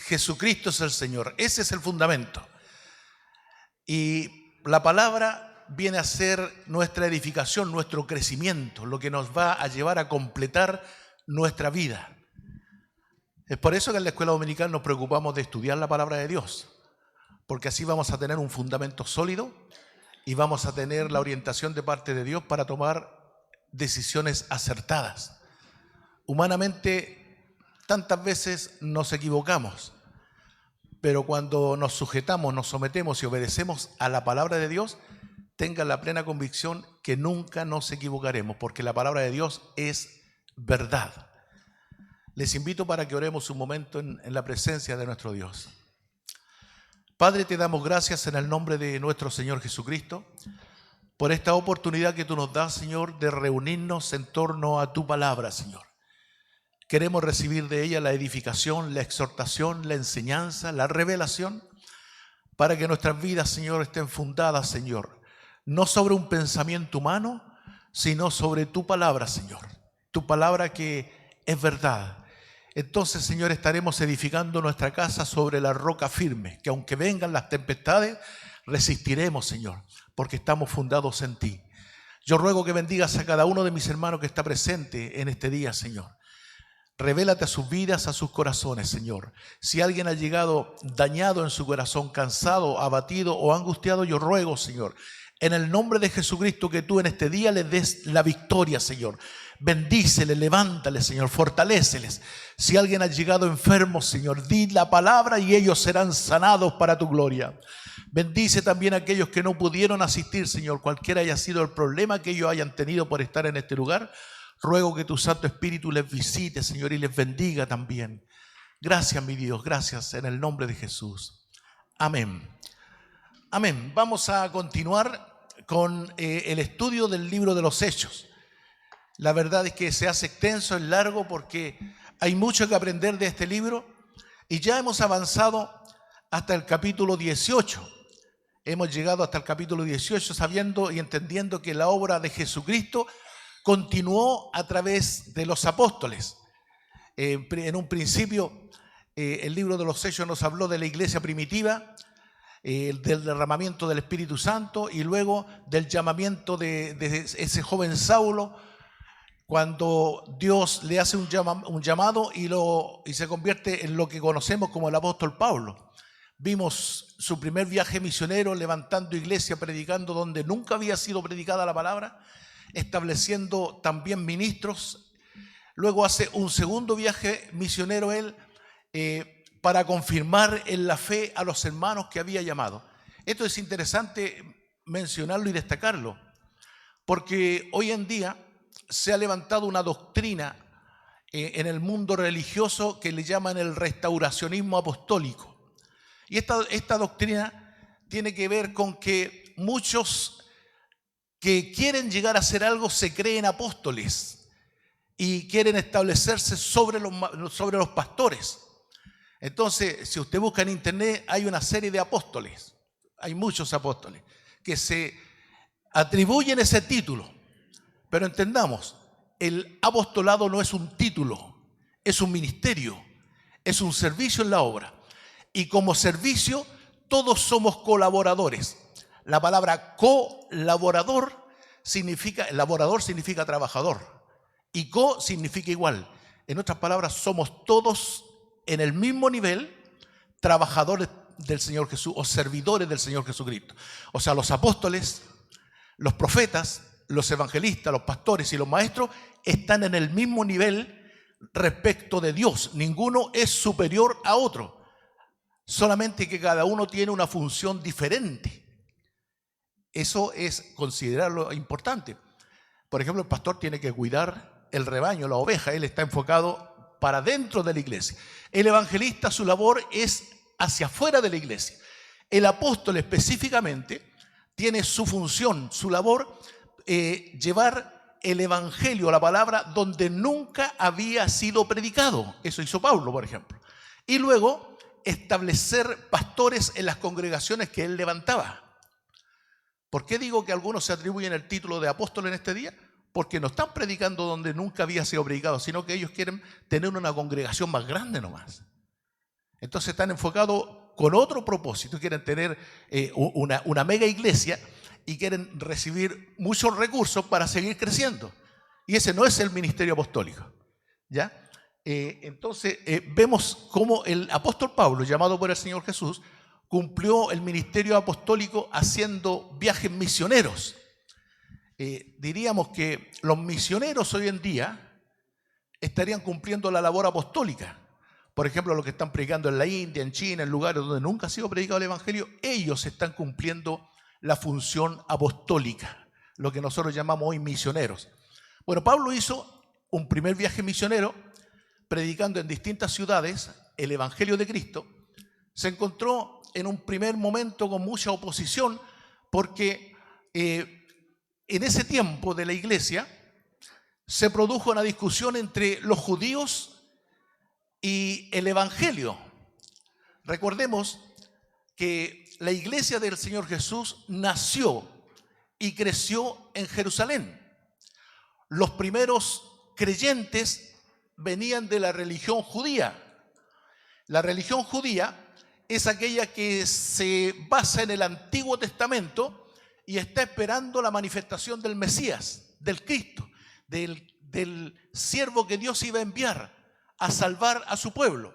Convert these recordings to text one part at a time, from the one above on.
Jesucristo es el Señor. Ese es el fundamento. Y la palabra viene a ser nuestra edificación, nuestro crecimiento, lo que nos va a llevar a completar nuestra vida. Es por eso que en la escuela dominical nos preocupamos de estudiar la palabra de Dios, porque así vamos a tener un fundamento sólido y vamos a tener la orientación de parte de Dios para tomar decisiones acertadas. Humanamente, tantas veces nos equivocamos, pero cuando nos sujetamos, nos sometemos y obedecemos a la palabra de Dios, tengan la plena convicción que nunca nos equivocaremos, porque la palabra de Dios es verdad. Les invito para que oremos un momento en la presencia de nuestro Dios. Padre, te damos gracias en el nombre de nuestro Señor Jesucristo por esta oportunidad que tú nos das, Señor, de reunirnos en torno a tu palabra, Señor. Queremos recibir de ella la edificación, la exhortación, la enseñanza, la revelación, para que nuestras vidas, Señor, estén fundadas, Señor, no sobre un pensamiento humano, sino sobre tu palabra, Señor. Tu palabra que es verdad. Entonces, Señor, estaremos edificando nuestra casa sobre la roca firme, que aunque vengan las tempestades, resistiremos, Señor, porque estamos fundados en ti. Yo ruego que bendigas a cada uno de mis hermanos que está presente en este día, Señor. Revélate a sus vidas, a sus corazones, Señor. Si alguien ha llegado dañado en su corazón, cansado, abatido o angustiado, yo ruego, Señor, en el nombre de Jesucristo, que tú en este día les des la victoria, Señor. Bendíceles, levántales, Señor, fortaléceles. Si alguien ha llegado enfermo, Señor, di la palabra y ellos serán sanados para tu gloria. Bendice también a aquellos que no pudieron asistir, Señor, cualquiera haya sido el problema que ellos hayan tenido por estar en este lugar. Ruego que tu Santo Espíritu les visite, Señor, y les bendiga también. Gracias, mi Dios, gracias en el nombre de Jesús. Amén. Amén. Vamos a continuar con el estudio del libro de los Hechos. La verdad es que se hace extenso, es largo, porque hay mucho que aprender de este libro y ya hemos avanzado hasta el capítulo 18. Hemos llegado hasta el capítulo 18 sabiendo y entendiendo que la obra de Jesucristo continuó a través de los apóstoles. En un principio, el libro de los Hechos nos habló de la iglesia primitiva, del derramamiento del Espíritu Santo y luego del llamamiento de ese joven Saulo, cuando Dios le hace un llamado y se convierte en lo que conocemos como el apóstol Pablo. Vimos su primer viaje misionero levantando iglesia, predicando donde nunca había sido predicada la palabra, estableciendo también ministros. Luego hace un segundo viaje misionero él para confirmar en la fe a los hermanos que había llamado. Esto es interesante mencionarlo y destacarlo, porque hoy en día se ha levantado una doctrina en el mundo religioso que le llaman el restauracionismo apostólico. Y esta doctrina tiene que ver con que muchos que quieren llegar a hacer algo se creen apóstoles y quieren establecerse sobre los pastores. Entonces, si usted busca en internet, hay una serie de apóstoles, hay muchos apóstoles que se atribuyen ese título. Pero entendamos, el apostolado no es un título, es un ministerio, es un servicio en la obra. Y como servicio, todos somos colaboradores. La palabra colaborador laborador significa trabajador. Y co significa igual. En otras palabras, somos todos en el mismo nivel trabajadores del Señor Jesús o servidores del Señor Jesucristo. O sea, los apóstoles, los profetas, los evangelistas, los pastores y los maestros están en el mismo nivel respecto de Dios. Ninguno es superior a otro. Solamente que cada uno tiene una función diferente. Eso es considerarlo importante. Por ejemplo, el pastor tiene que cuidar el rebaño, la oveja. Él está enfocado para dentro de la iglesia. El evangelista, su labor es hacia afuera de la iglesia. El apóstol específicamente tiene su función, su labor, llevar el evangelio, la palabra, donde nunca había sido predicado. Eso hizo Pablo, por ejemplo. Y luego establecer pastores en las congregaciones que él levantaba. ¿Por qué digo que algunos se atribuyen el título de apóstol en este día? Porque no están predicando donde nunca había sido predicado, sino que ellos quieren tener una congregación más grande nomás. Entonces están enfocados con otro propósito, quieren tener una mega iglesia y quieren recibir muchos recursos para seguir creciendo. Y ese no es el ministerio apostólico, ¿ya? Entonces vemos cómo el apóstol Pablo, llamado por el Señor Jesús, cumplió el ministerio apostólico haciendo viajes misioneros. Diríamos que los misioneros hoy en día estarían cumpliendo la labor apostólica. Por ejemplo, los que están predicando en la India, en China, en lugares donde nunca ha sido predicado el Evangelio, ellos están cumpliendo la función apostólica, lo que nosotros llamamos hoy misioneros. Bueno, Pablo hizo un primer viaje misionero predicando en distintas ciudades el Evangelio de Cristo. Se encontró en un primer momento con mucha oposición porque en ese tiempo de la iglesia se produjo una discusión entre los judíos y el Evangelio. Recordemos que la iglesia del Señor Jesús nació y creció en Jerusalén. Los primeros creyentes venían de la religión judía. La religión judía es aquella que se basa en el Antiguo Testamento y está esperando la manifestación del Mesías, del Cristo, del siervo que Dios iba a enviar a salvar a su pueblo.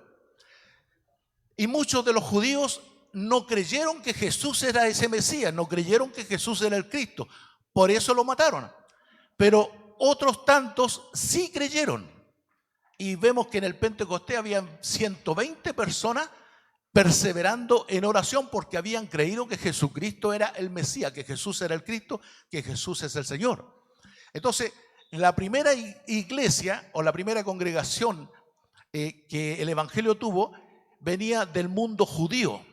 Y muchos de los judíos no creyeron que Jesús era ese Mesías, no creyeron que Jesús era el Cristo, por eso lo mataron. Pero otros tantos sí creyeron. Y vemos que en el Pentecostés habían 120 personas perseverando en oración porque habían creído que Jesucristo era el Mesías, que Jesús era el Cristo, que Jesús es el Señor. Entonces, la primera iglesia o la primera congregación que el Evangelio tuvo venía del mundo judío.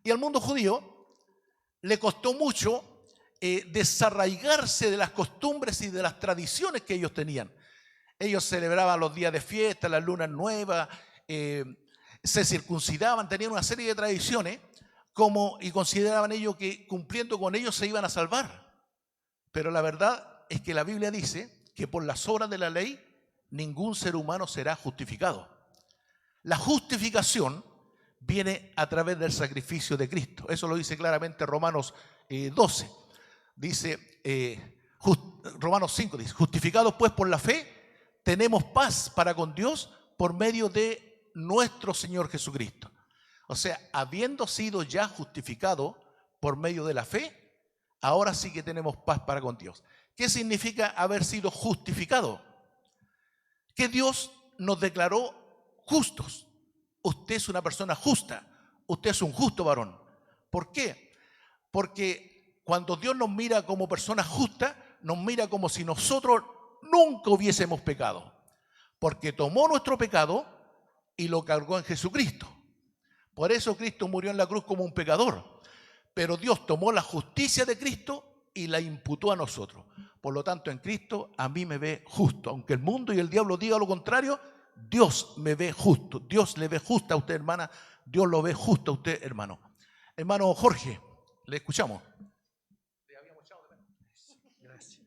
Y al mundo judío le costó mucho desarraigarse de las costumbres y de las tradiciones que ellos tenían. Ellos celebraban los días de fiesta, las lunas nuevas, se circuncidaban, tenían una serie de tradiciones y consideraban ellos que cumpliendo con ellos se iban a salvar. Pero la verdad es que la Biblia dice que por las obras de la ley ningún ser humano será justificado. La justificación viene a través del sacrificio de Cristo. Eso lo dice claramente Romanos 12. Dice, Romanos 5 dice, justificados pues por la fe, tenemos paz para con Dios por medio de nuestro Señor Jesucristo. O sea, habiendo sido ya justificado por medio de la fe, ahora sí que tenemos paz para con Dios. ¿Qué significa haber sido justificado? Que Dios nos declaró justos. Usted es una persona justa. Usted es un justo varón. ¿Por qué? Porque cuando Dios nos mira como personas justas, nos mira como si nosotros nunca hubiésemos pecado. Porque tomó nuestro pecado y lo cargó en Jesucristo. Por eso Cristo murió en la cruz como un pecador. Pero Dios tomó la justicia de Cristo y la imputó a nosotros. Por lo tanto, en Cristo a mí me ve justo. Aunque el mundo y el diablo digan lo contrario, Dios me ve justo. Dios le ve justo a usted, hermana. Dios lo ve justo a usted, hermano. Hermano Jorge, le escuchamos. Gracias.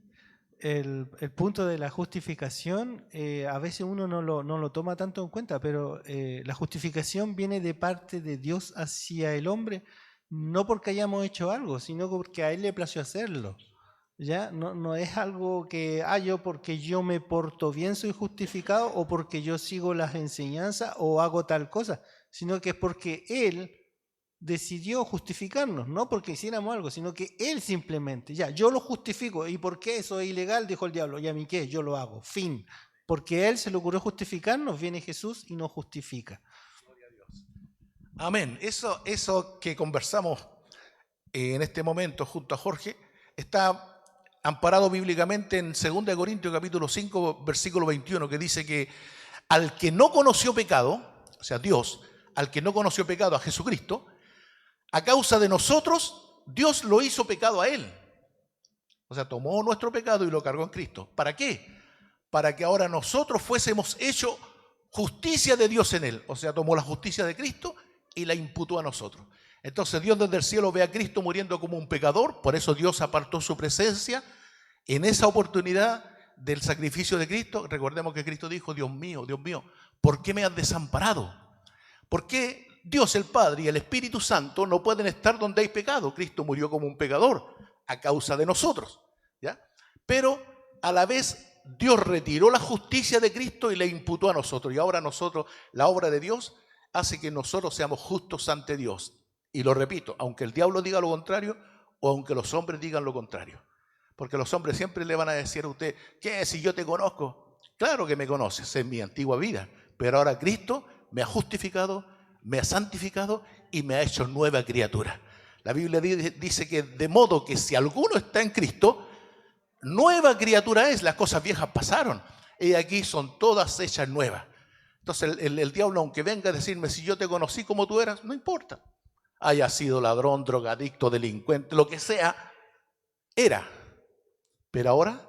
El punto de la justificación, a veces uno no lo toma tanto en cuenta, pero la justificación viene de parte de Dios hacia el hombre, no porque hayamos hecho algo, sino porque a Él le plació hacerlo. ¿Ya? No es algo que yo porque yo me porto bien soy justificado o porque yo sigo las enseñanzas o hago tal cosa, sino que es porque Él decidió justificarnos, no porque hiciéramos algo, sino que Él simplemente, yo lo justifico. ¿Y por qué eso es ilegal? Dijo el diablo. ¿Y a mí qué? Yo lo hago. Fin. Porque a Él se le ocurrió justificarnos, viene Jesús y nos justifica. Gloria a Dios. Amén. Eso que conversamos en este momento junto a Jorge está amparado bíblicamente en 2 Corintios capítulo 5, versículo 21, que dice que al que no conoció pecado, o sea, Dios, al que no conoció pecado, a Jesucristo, a causa de nosotros, Dios lo hizo pecado a Él. O sea, tomó nuestro pecado y lo cargó en Cristo. ¿Para qué? Para que ahora nosotros fuésemos hechos justicia de Dios en Él. O sea, tomó la justicia de Cristo y la imputó a nosotros. Entonces Dios desde el cielo ve a Cristo muriendo como un pecador, por eso Dios apartó su presencia en esa oportunidad del sacrificio de Cristo. Recordemos que Cristo dijo, Dios mío, ¿por qué me has desamparado? ¿Por qué Dios el Padre y el Espíritu Santo no pueden estar donde hay pecado? Cristo murió como un pecador a causa de nosotros, ¿ya? Pero a la vez Dios retiró la justicia de Cristo y le imputó a nosotros. Y ahora nosotros, la obra de Dios hace que nosotros seamos justos ante Dios. Y lo repito, aunque el diablo diga lo contrario o aunque los hombres digan lo contrario. Porque los hombres siempre le van a decir a usted, ¿qué si yo te conozco? Claro que me conoces, en mi antigua vida. Pero ahora Cristo me ha justificado, me ha santificado y me ha hecho nueva criatura. La Biblia dice que de modo que si alguno está en Cristo, nueva criatura es, las cosas viejas pasaron y aquí son todas hechas nuevas. Entonces el diablo, aunque venga a decirme, si yo te conocí como tú eras, no importa. Haya sido ladrón, drogadicto, delincuente, lo que sea, era. Pero ahora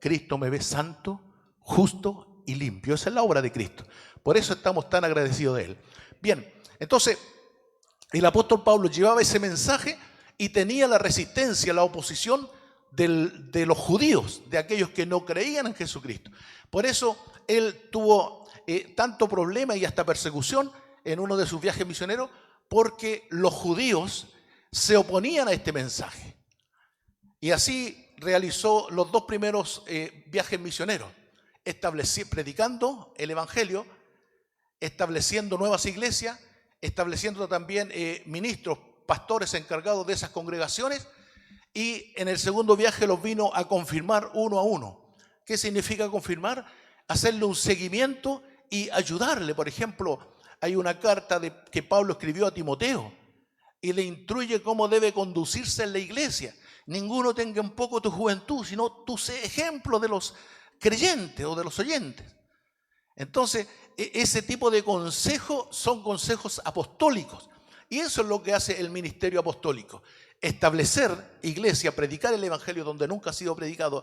Cristo me ve santo, justo y limpio. Esa es la obra de Cristo. Por eso estamos tan agradecidos de Él. Bien, entonces el apóstol Pablo llevaba ese mensaje y tenía la resistencia, la oposición de los judíos, de aquellos que no creían en Jesucristo. Por eso él tuvo tanto problema y hasta persecución en uno de sus viajes misioneros, porque los judíos se oponían a este mensaje. Y así realizó los dos primeros viajes misioneros, predicando el evangelio, estableciendo nuevas iglesias, estableciendo también ministros, pastores encargados de esas congregaciones, y en el segundo viaje los vino a confirmar uno a uno. ¿Qué significa confirmar? Hacerle un seguimiento y ayudarle. Por ejemplo, hay una carta que Pablo escribió a Timoteo y le instruye cómo debe conducirse en la iglesia. Ninguno tenga en poco tu juventud, sino tú sé ejemplo de los creyentes o de los oyentes. Entonces, ese tipo de consejos son consejos apostólicos. Y eso es lo que hace el ministerio apostólico. Establecer iglesia, predicar el evangelio donde nunca ha sido predicado,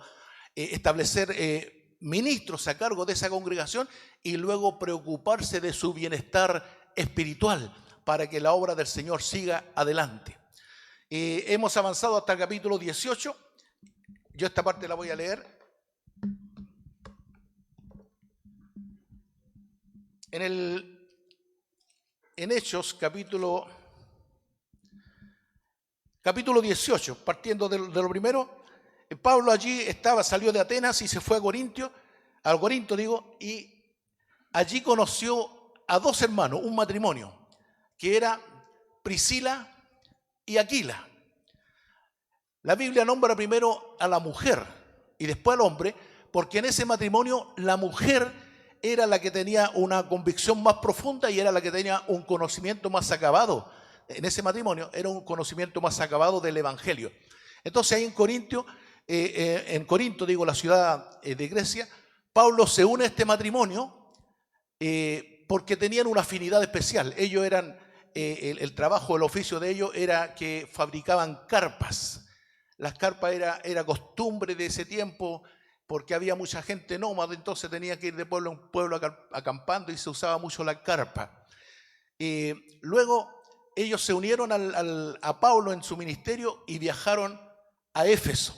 establecer ministros a cargo de esa congregación y luego preocuparse de su bienestar espiritual para que la obra del Señor siga adelante. Hemos avanzado hasta el capítulo 18. Yo esta parte la voy a leer. En Hechos, capítulo 18, partiendo de lo primero, Pablo allí salió de Atenas y se fue a Corinto, y allí conoció a dos hermanos, un matrimonio, que era Priscila y Aquila. La Biblia nombra primero a la mujer y después al hombre, porque en ese matrimonio la mujer era la que tenía una convicción más profunda y era la que tenía un conocimiento más acabado. En ese matrimonio era un conocimiento más acabado del evangelio. Entonces ahí en Corinto, la ciudad de Grecia, Pablo se une a este matrimonio porque tenían una afinidad especial. Ellos eran, el trabajo, el oficio de ellos era que fabricaban carpas. Las carpas era costumbre de ese tiempo porque había mucha gente nómada, entonces tenía que ir de pueblo en pueblo acampando y se usaba mucho la carpa. Luego ellos se unieron a Pablo en su ministerio y viajaron a Éfeso.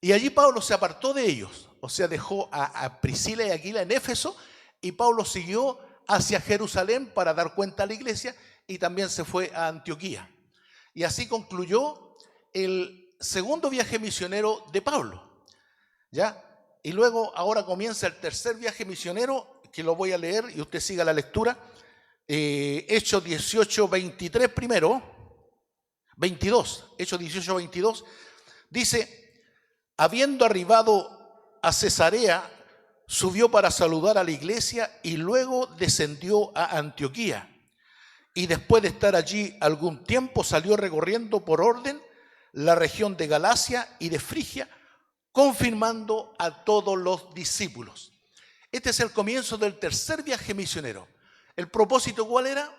Y allí Pablo se apartó de ellos, o sea, dejó a Priscila y Aquila en Éfeso y Pablo siguió hacia Jerusalén para dar cuenta a la iglesia y también se fue a Antioquía. Y así concluyó el segundo viaje misionero de Pablo. ¿Ya? Y luego ahora comienza el tercer viaje misionero, que lo voy a leer y usted siga la lectura. Hechos 18, 23 primero, 22, Hechos 18, 22, dice, habiendo arribado a Cesarea, subió para saludar a la iglesia y luego descendió a Antioquía. Y después de estar allí algún tiempo, salió recorriendo por orden la región de Galacia y de Frigia, confirmando a todos los discípulos. Este es el comienzo del tercer viaje misionero. ¿El propósito cuál era?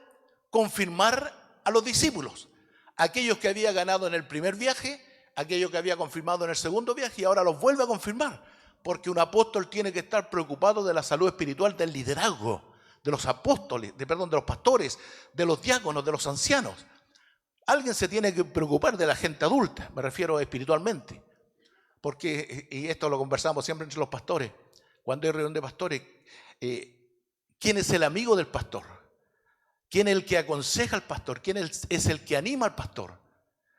Confirmar a los discípulos. Aquellos que había ganado en el primer viaje, aquellos que había confirmado en el segundo viaje y ahora los vuelve a confirmar. Porque un apóstol tiene que estar preocupado de la salud espiritual, del liderazgo, de los apóstoles, de los pastores, de los diáconos, de los ancianos. Alguien se tiene que preocupar de la gente adulta, me refiero espiritualmente. Porque, y esto lo conversamos siempre entre los pastores, cuando hay reunión de pastores, ¿quién es el amigo del pastor? ¿Quién es el que aconseja al pastor? ¿Quién es el que anima al pastor?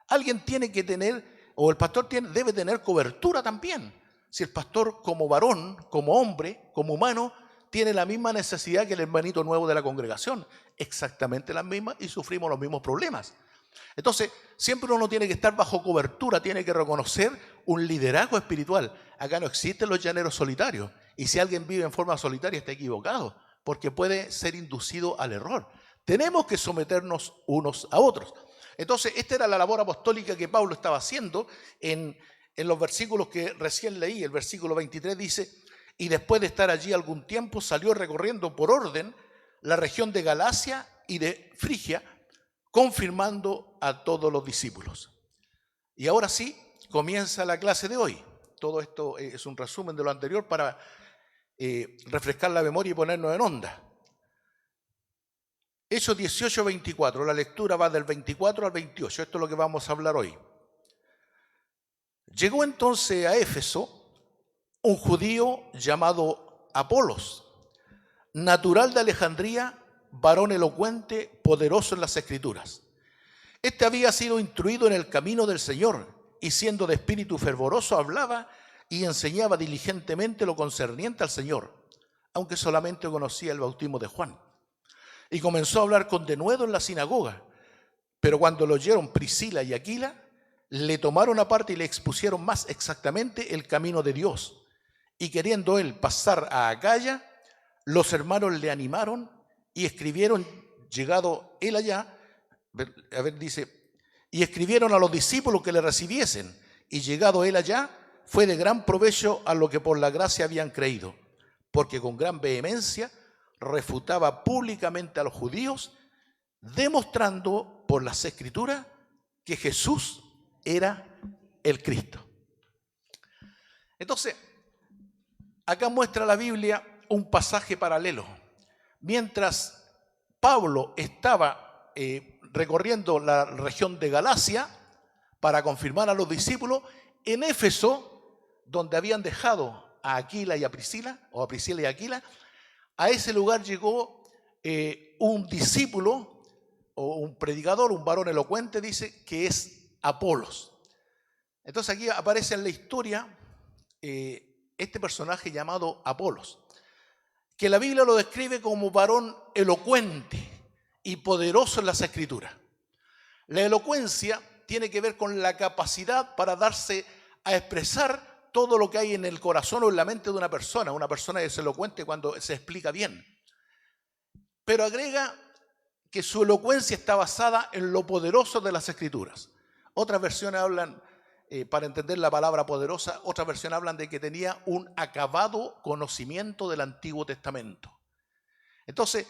Alguien tiene que tener, o el pastor debe tener cobertura también. Si el pastor como varón, como hombre, como humano, tiene la misma necesidad que el hermanito nuevo de la congregación, exactamente la misma, y sufrimos los mismos problemas. Entonces, siempre uno tiene que estar bajo cobertura, tiene que reconocer un liderazgo espiritual. Acá no existen los llaneros solitarios, y si alguien vive en forma solitaria está equivocado, porque puede ser inducido al error. Tenemos que someternos unos a otros. Entonces, esta era la labor apostólica que Pablo estaba haciendo en los versículos que recién leí. El versículo 23 dice: y después de estar allí algún tiempo, salió recorriendo por orden la región de Galacia y de Frigia, confirmando a todos los discípulos. Y ahora sí, comienza la clase de hoy. Todo esto es un resumen de lo anterior para refrescar la memoria y ponernos en onda. Hechos 18-24, la lectura va del 24 al 28, esto es lo que vamos a hablar hoy. Llegó entonces a Éfeso un judío llamado Apolos, natural de Alejandría, varón elocuente, poderoso en las Escrituras. Este había sido instruido en el camino del Señor, y siendo de espíritu fervoroso hablaba y enseñaba diligentemente lo concerniente al Señor, aunque solamente conocía el bautismo de Juan. Y comenzó a hablar con denuedo en la sinagoga. Pero cuando lo oyeron Priscila y Aquila, le tomaron aparte y le expusieron más exactamente el camino de Dios. Y queriendo él pasar a Acaya, los hermanos le animaron y escribieron, llegado él allá, dice, y escribieron a los discípulos que le recibiesen. Y llegado él allá, fue de gran provecho a lo que por la gracia habían creído, porque con gran vehemencia refutaba públicamente a los judíos, demostrando por las Escrituras que Jesús era el Cristo. Entonces, acá muestra la Biblia un pasaje paralelo. Mientras Pablo estaba recorriendo la región de Galacia para confirmar a los discípulos, en Éfeso, donde habían dejado a Aquila y a Priscila, o a Priscila y a Aquila, a ese lugar llegó un discípulo o un predicador, un varón elocuente, dice, que es Apolos. Entonces aquí aparece en la historia este personaje llamado Apolos, que la Biblia lo describe como varón elocuente y poderoso en las Escrituras. La elocuencia tiene que ver con la capacidad para darse a expresar todo lo que hay en el corazón o en la mente de una persona. Una persona es elocuente cuando se explica bien. Pero agrega que su elocuencia está basada en lo poderoso de las Escrituras. Otras versiones hablan, para entender la palabra poderosa, otras versiones hablan de que tenía un acabado conocimiento del Antiguo Testamento. Entonces,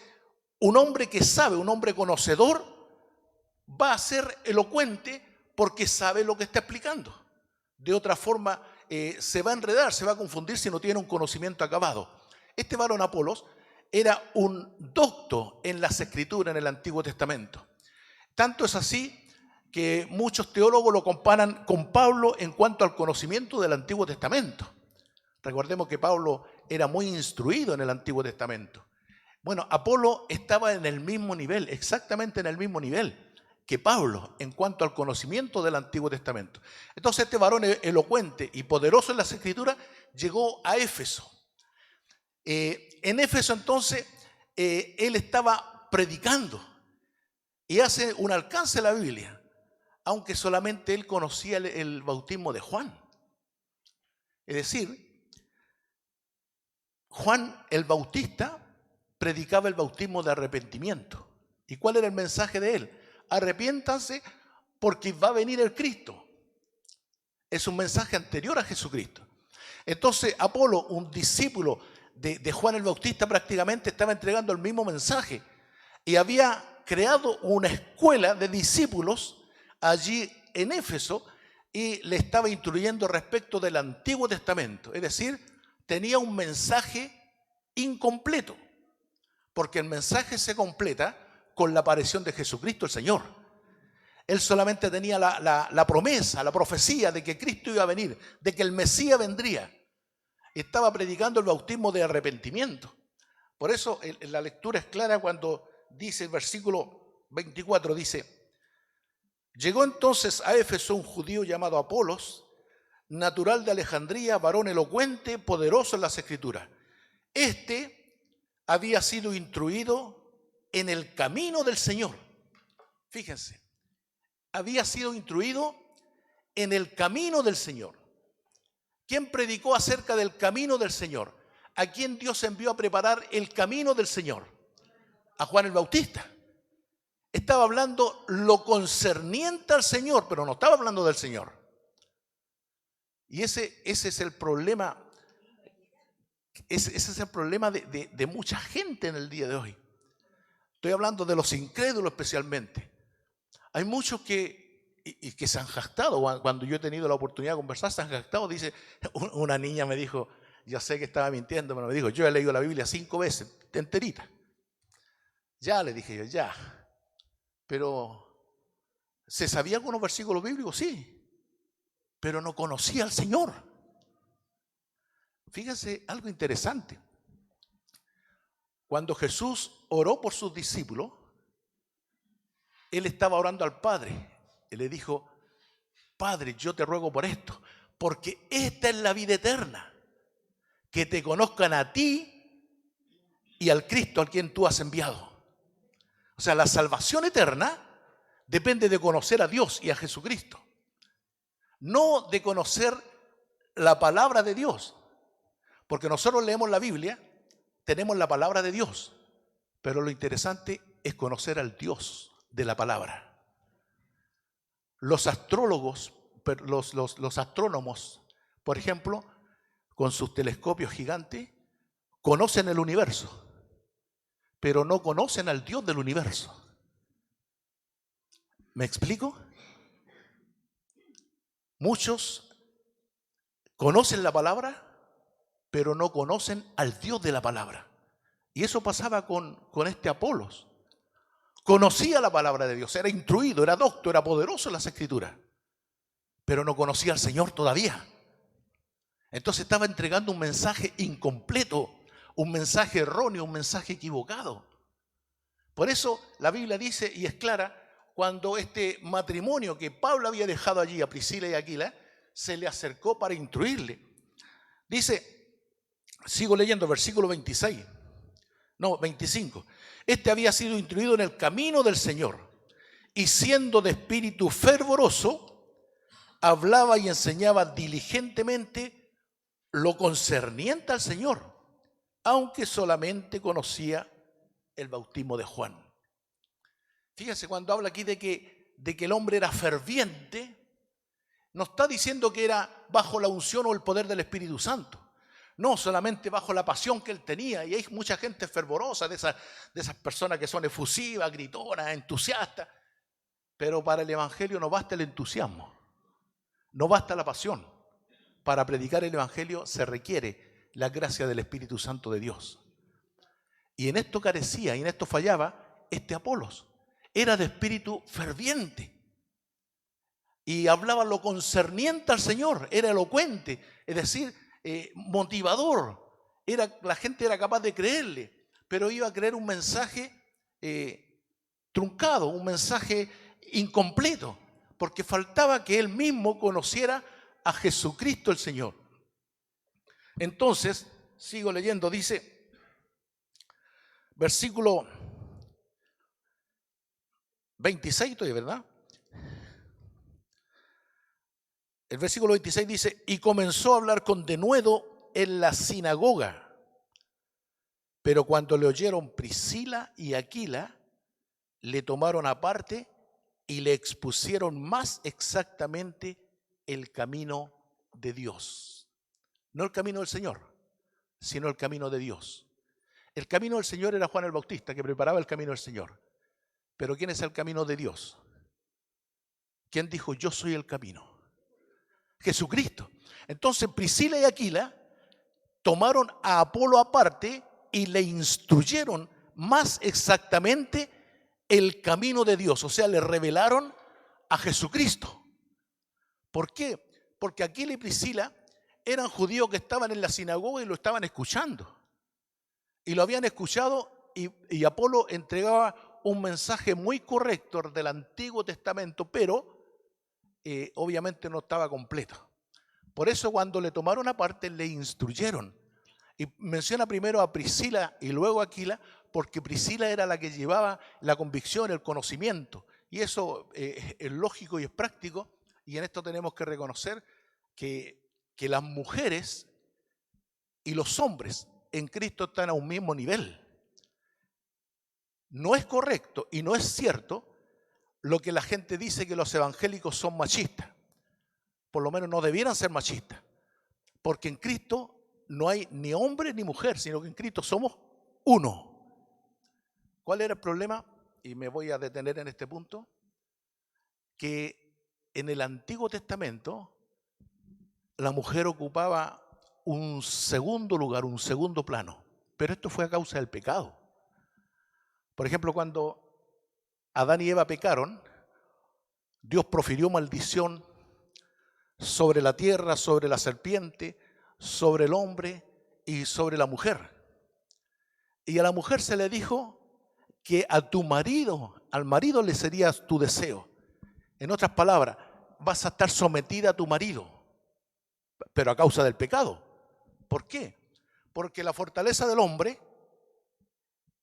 un hombre que sabe, un hombre conocedor, va a ser elocuente porque sabe lo que está explicando. De otra forma, se va a enredar, se va a confundir si no tiene un conocimiento acabado. Este varón Apolos era un docto en las Escrituras en el Antiguo Testamento. Tanto es así que muchos teólogos lo comparan con Pablo en cuanto al conocimiento del Antiguo Testamento. Recordemos que Pablo era muy instruido en el Antiguo Testamento. Bueno, Apolo estaba en el mismo nivel, exactamente en el mismo nivel que Pablo en cuanto al conocimiento del Antiguo Testamento. Entonces este varón elocuente y poderoso en las Escrituras llegó a Éfeso. En Éfeso entonces él estaba predicando y hace un alcance a la Biblia, aunque solamente él conocía el bautismo de Juan. Es decir, Juan el Bautista predicaba el bautismo de arrepentimiento. ¿Y cuál era el mensaje de él? Arrepiéntanse porque va a venir el Cristo. Es un mensaje anterior a Jesucristo. Entonces Apolo, un discípulo de Juan el Bautista, prácticamente estaba entregando el mismo mensaje y había creado una escuela de discípulos allí en Éfeso y le estaba instruyendo respecto del Antiguo Testamento. Es decir, tenía un mensaje incompleto, porque el mensaje se completa con la aparición de Jesucristo el Señor. Él solamente tenía la promesa, la profecía de que Cristo iba a venir, de que el Mesías vendría. Estaba predicando el bautismo de arrepentimiento. Por eso la lectura es clara cuando dice el versículo 24, dice: llegó entonces a Éfeso un judío llamado Apolos, natural de Alejandría, varón elocuente, poderoso en las Escrituras. Este había sido instruido en el camino del Señor. Fíjense, había sido instruido en el camino del Señor. ¿Quién predicó acerca del camino del Señor? ¿A quién Dios envió a preparar el camino del Señor? A Juan el Bautista. Estaba hablando lo concerniente al Señor, pero no estaba hablando del Señor. Y ese es el problema. Ese es el problema de mucha gente en el día de hoy. Estoy hablando de los incrédulos especialmente. Hay muchos que se han jactado. Cuando yo he tenido la oportunidad de conversar, se han jactado. Dice, una niña me dijo, yo sé que estaba mintiendo, pero me dijo: yo he leído la Biblia 5 veces, enterita. Ya, le dije yo, ya. Pero, ¿se sabía algunos versículos bíblicos? Sí. Pero no conocía al Señor. Fíjense algo interesante. Cuando Jesús oró por sus discípulos, Él estaba orando al Padre. Él le dijo: Padre, yo te ruego por esto, porque esta es la vida eterna, que te conozcan a ti y al Cristo al quien tú has enviado. O sea, la salvación eterna depende de conocer a Dios y a Jesucristo, no de conocer la palabra de Dios. Porque nosotros leemos la Biblia, tenemos la palabra de Dios, pero lo interesante es conocer al Dios de la palabra. Los astrólogos, los astrónomos, por ejemplo, con sus telescopios gigantes, conocen el universo, pero no conocen al Dios del universo. ¿Me explico? Muchos conocen la palabra, pero no conocen al Dios de la palabra. Y eso pasaba con este Apolos. Conocía la palabra de Dios, era instruido, era docto, era poderoso en las Escrituras, pero no conocía al Señor todavía. Entonces estaba entregando un mensaje incompleto, un mensaje erróneo, un mensaje equivocado. Por eso la Biblia dice, y es clara, cuando este matrimonio que Pablo había dejado allí, a Priscila y Aquila, se le acercó para instruirle. Dice, sigo leyendo, versículo 25. Este había sido instruido en el camino del Señor, y siendo de espíritu fervoroso, hablaba y enseñaba diligentemente lo concerniente al Señor, aunque solamente conocía el bautismo de Juan. Fíjense, cuando habla aquí de que el hombre era ferviente, no está diciendo que era bajo la unción o el poder del Espíritu Santo. No, solamente bajo la pasión que él tenía. Y hay mucha gente fervorosa, de esas personas que son efusivas, gritonas, entusiastas. Pero para el Evangelio no basta el entusiasmo, no basta la pasión. Para predicar el Evangelio se requiere la gracia del Espíritu Santo de Dios. Y en esto carecía, y en esto fallaba este Apolos. Era de espíritu ferviente. Y hablaba lo concerniente al Señor, era elocuente, es decir, motivador. La gente era capaz de creerle, pero iba a creer un mensaje truncado, un mensaje incompleto, porque faltaba que él mismo conociera a Jesucristo el Señor. Entonces, sigo leyendo, dice, versículo 26, ¿verdad? El versículo 26 dice, y comenzó a hablar con denuedo en la sinagoga. Pero cuando le oyeron Priscila y Aquila, le tomaron aparte y le expusieron más exactamente el camino de Dios. No el camino del Señor, sino el camino de Dios. El camino del Señor era Juan el Bautista, que preparaba el camino del Señor. Pero ¿quién es el camino de Dios? ¿Quién dijo, yo soy el camino? Jesucristo. Entonces Priscila y Aquila tomaron a Apolo aparte y le instruyeron más exactamente el camino de Dios. O sea, le revelaron a Jesucristo. ¿Por qué? Porque Aquila y Priscila eran judíos que estaban en la sinagoga y lo estaban escuchando. Y lo habían escuchado y Apolo entregaba un mensaje muy correcto del Antiguo Testamento, pero obviamente no estaba completo. Por eso cuando le tomaron aparte le instruyeron. Y menciona primero a Priscila y luego a Aquila, porque Priscila era la que llevaba la convicción, el conocimiento. Y eso es lógico y es práctico. Y en esto tenemos que reconocer que las mujeres y los hombres en Cristo están a un mismo nivel. No es correcto y no es cierto lo que la gente dice, que los evangélicos son machistas. Por lo menos no debieran ser machistas. Porque en Cristo no hay ni hombre ni mujer, sino que en Cristo somos uno. ¿Cuál era el problema? Y me voy a detener en este punto. Que en el Antiguo Testamento la mujer ocupaba un segundo lugar, un segundo plano. Pero esto fue a causa del pecado. Por ejemplo, cuando Adán y Eva pecaron, Dios profirió maldición sobre la tierra, sobre la serpiente, sobre el hombre y sobre la mujer. Y a la mujer se le dijo que a tu marido, al marido le serías tu deseo. En otras palabras, vas a estar sometida a tu marido, pero a causa del pecado. ¿Por qué? Porque la fortaleza del hombre,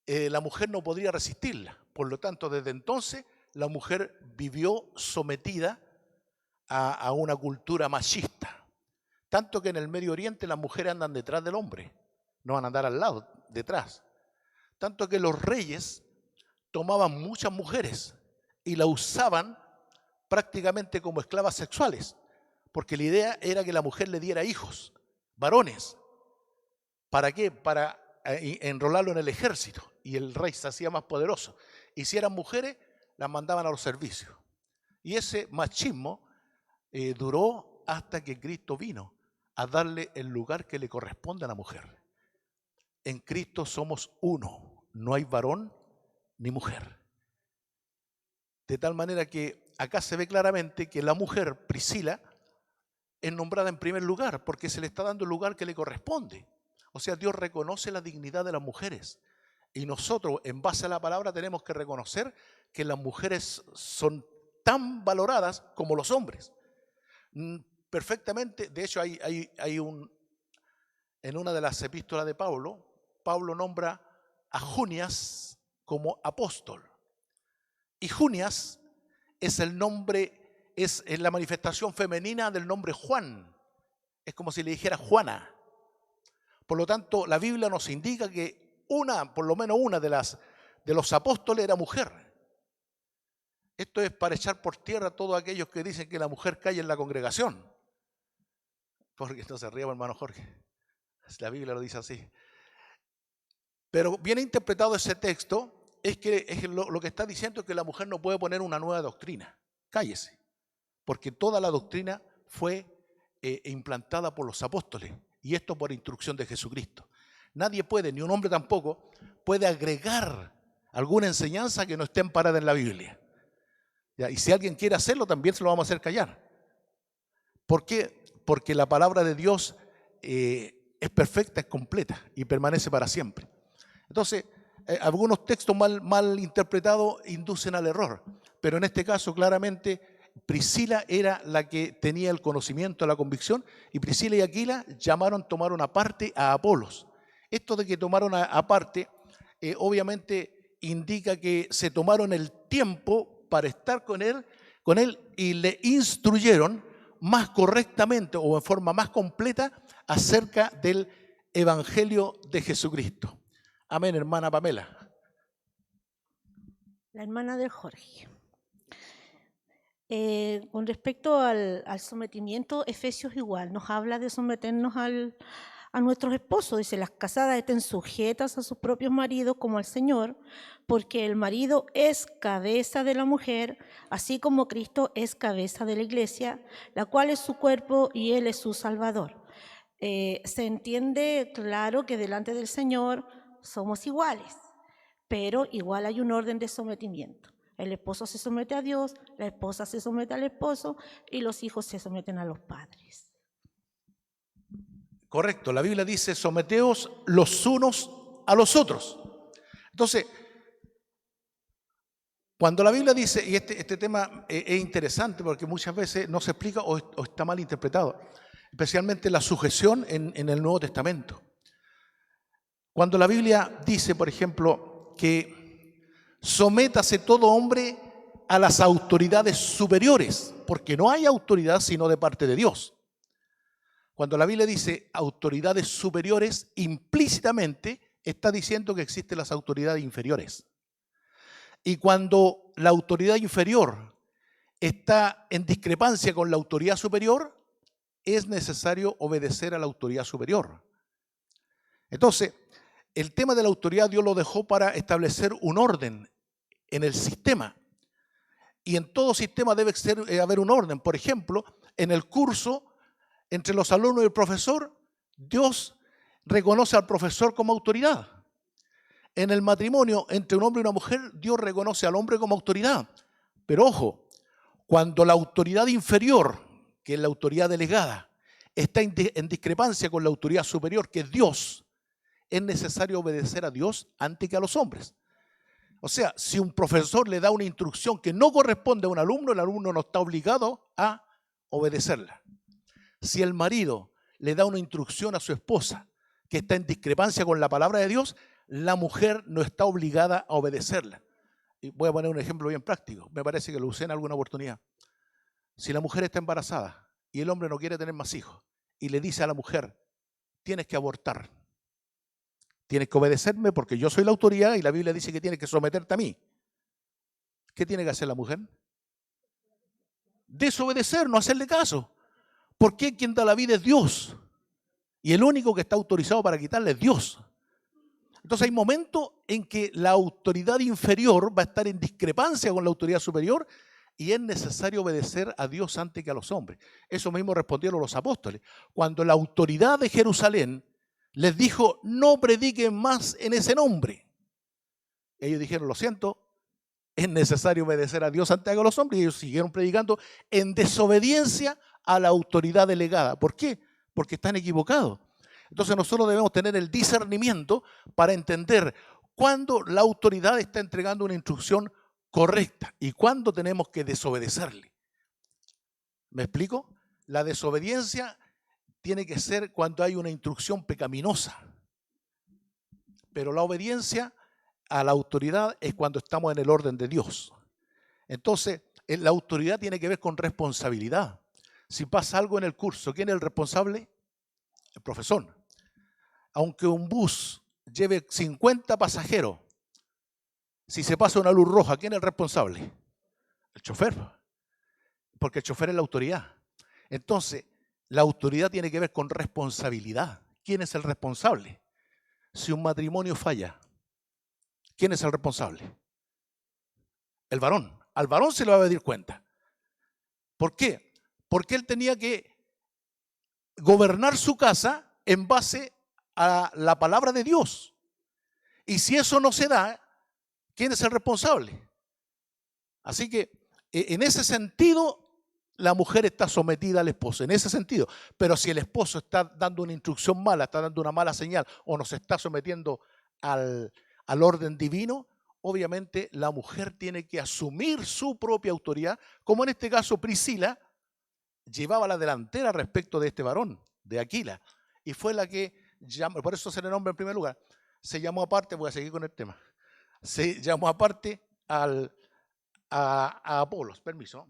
la mujer no podría resistirla. Por lo tanto, desde entonces, la mujer vivió sometida a una cultura machista. Tanto que en el Medio Oriente las mujeres andan detrás del hombre, no van a andar al lado, detrás. Tanto que los reyes tomaban muchas mujeres y las usaban prácticamente como esclavas sexuales, porque la idea era que la mujer le diera hijos, varones. ¿Para qué? Para enrolarlo en el ejército, y el rey se hacía más poderoso. Y si eran mujeres, las mandaban a los servicios. Y ese machismo duró hasta que Cristo vino a darle el lugar que le corresponde a la mujer. En Cristo somos uno, no hay varón ni mujer. De tal manera que acá se ve claramente que la mujer, Priscila, es nombrada en primer lugar porque se le está dando el lugar que le corresponde. O sea, Dios reconoce la dignidad de las mujeres. Y nosotros, en base a la palabra, tenemos que reconocer que las mujeres son tan valoradas como los hombres. Perfectamente, de hecho en una de las epístolas de Pablo, Pablo nombra a Junias como apóstol. Y Junias es el nombre, es la manifestación femenina del nombre Juan. Es como si le dijera Juana. Por lo tanto, la Biblia nos indica que por lo menos una de los apóstoles era mujer. Esto es para echar por tierra a todos aquellos que dicen que la mujer calla en la congregación. Porque no se ríe, hermano Jorge. La Biblia lo dice así. Pero bien interpretado ese texto, lo que está diciendo es que la mujer no puede poner una nueva doctrina. Cállese. Porque toda la doctrina fue implantada por los apóstoles. Y esto por instrucción de Jesucristo. Nadie puede, ni un hombre tampoco, puede agregar alguna enseñanza que no esté amparada en la Biblia. ¿Ya? Y si alguien quiere hacerlo, también se lo vamos a hacer callar. ¿Por qué? Porque la palabra de Dios es perfecta, es completa y permanece para siempre. Entonces, algunos textos mal interpretados inducen al error, pero en este caso claramente Priscila era la que tenía el conocimiento, la convicción, y Priscila y Aquila tomaron aparte a Apolos. Esto de que tomaron aparte, obviamente indica que se tomaron el tiempo para estar con él y le instruyeron más correctamente o en forma más completa acerca del Evangelio de Jesucristo. Amén, hermana Pamela. La hermana de Jorge. Con respecto al sometimiento, Efesios igual nos habla de someternos a nuestros esposos. Dice, las casadas estén sujetas a sus propios maridos como al Señor, porque el marido es cabeza de la mujer, así como Cristo es cabeza de la iglesia, la cual es su cuerpo y Él es su Salvador. Se entiende claro que delante del Señor somos iguales, pero igual hay un orden de sometimiento. El esposo se somete a Dios, la esposa se somete al esposo y los hijos se someten a los padres. Correcto, la Biblia dice, someteos los unos a los otros. Entonces, cuando la Biblia dice, y este tema es interesante porque muchas veces no se explica o está mal interpretado, especialmente la sujeción en el Nuevo Testamento. Cuando la Biblia dice, por ejemplo, que sométase todo hombre a las autoridades superiores, porque no hay autoridad sino de parte de Dios. Cuando la Biblia dice autoridades superiores, implícitamente está diciendo que existen las autoridades inferiores. Y cuando la autoridad inferior está en discrepancia con la autoridad superior, es necesario obedecer a la autoridad superior. Entonces, el tema de la autoridad Dios lo dejó para establecer un orden en el sistema. Y en todo sistema debe haber un orden. Por ejemplo, en el curso, entre los alumnos y el profesor, Dios reconoce al profesor como autoridad. En el matrimonio entre un hombre y una mujer, Dios reconoce al hombre como autoridad. Pero ojo, cuando la autoridad inferior, que es la autoridad delegada, está en discrepancia con la autoridad superior, que es Dios, es necesario obedecer a Dios antes que a los hombres. O sea, si un profesor le da una instrucción que no corresponde a un alumno, el alumno no está obligado a obedecerla. Si el marido le da una instrucción a su esposa que está en discrepancia con la palabra de Dios, la mujer no está obligada a obedecerla. Y voy a poner un ejemplo bien práctico. Me parece que lo usé en alguna oportunidad. Si la mujer está embarazada y el hombre no quiere tener más hijos y le dice a la mujer, tienes que abortar, tienes que obedecerme porque yo soy la autoridad y la Biblia dice que tienes que someterte a mí. ¿Qué tiene que hacer la mujer? Desobedecer, no hacerle caso. ¿Por qué quien da la vida es Dios? Y el único que está autorizado para quitarle es Dios. Entonces hay momentos en que la autoridad inferior va a estar en discrepancia con la autoridad superior y es necesario obedecer a Dios antes que a los hombres. Eso mismo respondieron los apóstoles. Cuando la autoridad de Jerusalén les dijo, no prediquen más en ese nombre. Ellos dijeron, lo siento, es necesario obedecer a Dios antes que a los hombres. Y ellos siguieron predicando en desobediencia a la autoridad delegada. ¿Por qué? Porque están equivocados. Entonces nosotros debemos tener el discernimiento para entender cuándo la autoridad está entregando una instrucción correcta y cuándo tenemos que desobedecerle. ¿Me explico? La desobediencia tiene que ser cuando hay una instrucción pecaminosa. Pero la obediencia a la autoridad es cuando estamos en el orden de Dios. Entonces, la autoridad tiene que ver con responsabilidad. Si pasa algo en el curso, ¿quién es el responsable? El profesor. Aunque un bus lleve 50 pasajeros, si se pasa una luz roja, ¿quién es el responsable? El chofer. Porque el chofer es la autoridad. Entonces, la autoridad tiene que ver con responsabilidad. ¿Quién es el responsable? Si un matrimonio falla, ¿quién es el responsable? El varón. Al varón se le va a pedir cuenta. ¿Por qué? Porque él tenía que gobernar su casa en base a la palabra de Dios. Y si eso no se da, ¿quién es el responsable? Así que en ese sentido la mujer está sometida al esposo, en ese sentido. Pero si el esposo está dando una instrucción mala, está dando una mala señal o no se está sometiendo al orden divino, obviamente la mujer tiene que asumir su propia autoridad, como en este caso Priscila llevaba la delantera respecto de este varón, de Aquila, y fue la que llamó, por eso se le nombra en primer lugar, se llamó aparte, voy a seguir con el tema, se llamó aparte a Apolos, permiso.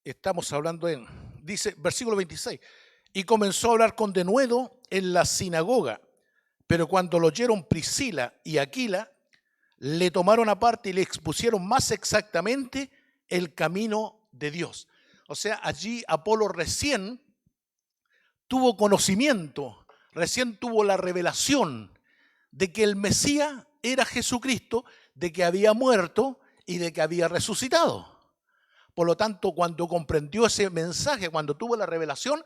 Estamos hablando dice, versículo 26, y comenzó a hablar con denuedo en la sinagoga, pero cuando lo oyeron Priscila y Aquila, le tomaron aparte y le expusieron más exactamente el camino de Dios. O sea, allí Apolo recién tuvo conocimiento, recién tuvo la revelación de que el Mesías era Jesucristo, de que había muerto y de que había resucitado. Por lo tanto, cuando comprendió ese mensaje, cuando tuvo la revelación,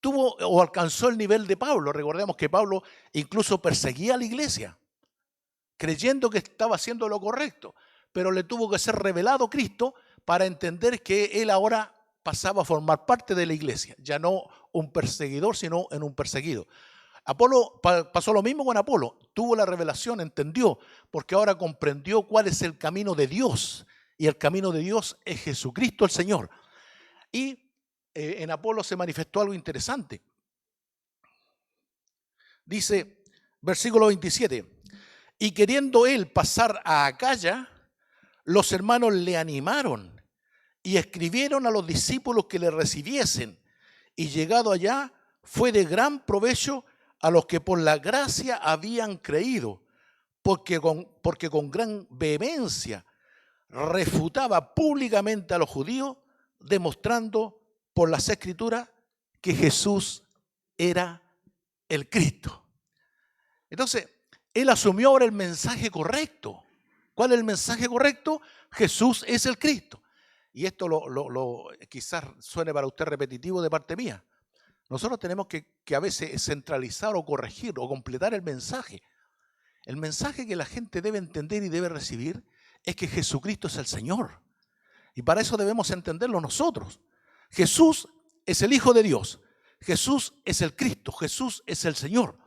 tuvo o alcanzó el nivel de Pablo. Recordemos que Pablo incluso perseguía a la iglesia, creyendo que estaba haciendo lo correcto, pero le tuvo que ser revelado Cristo para entender que él ahora pasaba a formar parte de la iglesia, ya no un perseguidor, sino en un perseguido. Apolo pasó lo mismo con Apolo, tuvo la revelación, entendió, porque ahora comprendió cuál es el camino de Dios, y el camino de Dios es Jesucristo el Señor. Y en Apolo se manifestó algo interesante. Dice, versículo 27, y queriendo él pasar a Acaya, los hermanos le animaron y escribieron a los discípulos que le recibiesen, y llegado allá fue de gran provecho a los que por la gracia habían creído, porque con gran vehemencia refutaba públicamente a los judíos, demostrando por las Escrituras que Jesús era el Cristo. Entonces, él asumió ahora el mensaje correcto. ¿Cuál es el mensaje correcto? Jesús es el Cristo. Y esto quizás suene para usted repetitivo de parte mía. Nosotros tenemos que a veces centralizar o corregir o completar el mensaje. El mensaje que la gente debe entender y debe recibir es que Jesucristo es el Señor. Y para eso debemos entenderlo nosotros. Jesús es el Hijo de Dios. Jesús es el Cristo. Jesús es el Señor.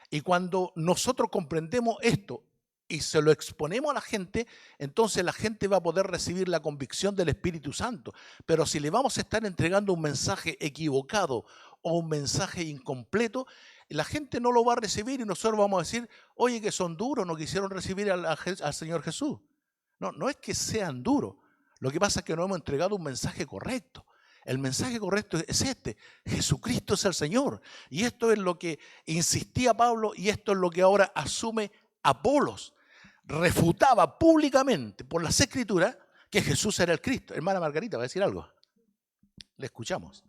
Y cuando nosotros comprendemos esto y se lo exponemos a la gente, entonces la gente va a poder recibir la convicción del Espíritu Santo. Pero si le vamos a estar entregando un mensaje equivocado o un mensaje incompleto, la gente no lo va a recibir y nosotros vamos a decir, oye, que son duros, no quisieron recibir al Señor Jesús. No es que sean duros. Lo que pasa es que no hemos entregado un mensaje correcto. El mensaje correcto es este: Jesucristo es el Señor. Y esto es lo que insistía Pablo y esto es lo que ahora asume Apolos. Refutaba públicamente por las Escrituras que Jesús era el Cristo. Hermana Margarita, ¿va a decir algo? Le escuchamos.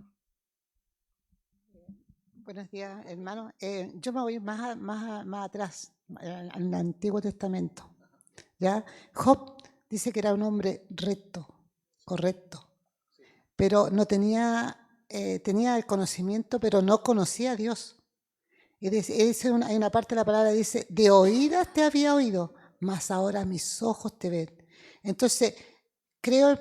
Buenos días, hermano. Yo me voy más atrás, al Antiguo Testamento. ¿Ya? Job dice que era un hombre recto, correcto, pero no tenía el conocimiento, pero no conocía a Dios. Y hay una parte de la palabra que dice, de oídas te había oído, mas ahora mis ojos te ven. Entonces, creo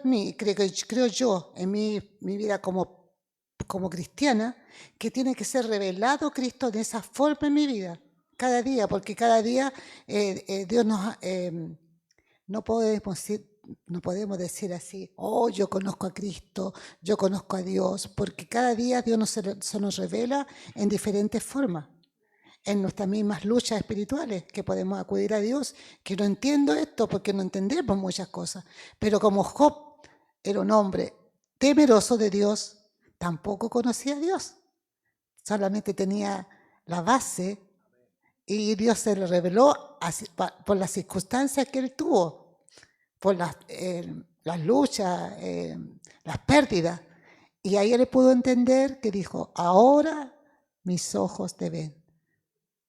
yo en mi vida como cristiana, que tiene que ser revelado Cristo de esa forma en mi vida, cada día, porque cada día Dios nos... no podemos decir así, oh, yo conozco a Cristo, yo conozco a Dios, porque cada día Dios se nos revela en diferentes formas, en nuestras mismas luchas espirituales, que podemos acudir a Dios, que no entiendo esto porque no entendemos muchas cosas, pero como Job era un hombre temeroso de Dios, tampoco conocía a Dios, solamente tenía la base y Dios se le reveló por las circunstancias que él tuvo, por las luchas, las pérdidas. Y ahí él pudo entender que dijo, ahora mis ojos te ven.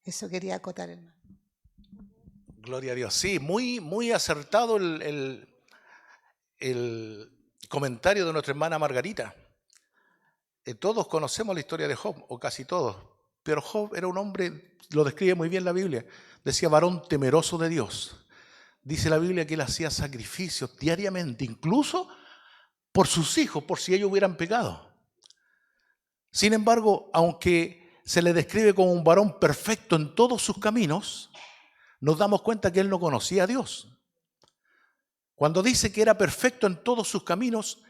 Eso quería acotar, hermano. Gloria a Dios. Sí, muy acertado el comentario de nuestra hermana Margarita. Todos conocemos la historia de Job, o casi todos, pero Job era un hombre, lo describe muy bien la Biblia, decía varón temeroso de Dios. Dice la Biblia que él hacía sacrificios diariamente, incluso por sus hijos, por si ellos hubieran pecado. Sin embargo, aunque se le describe como un varón perfecto en todos sus caminos, nos damos cuenta que él no conocía a Dios. Cuando dice que era perfecto en todos sus caminos,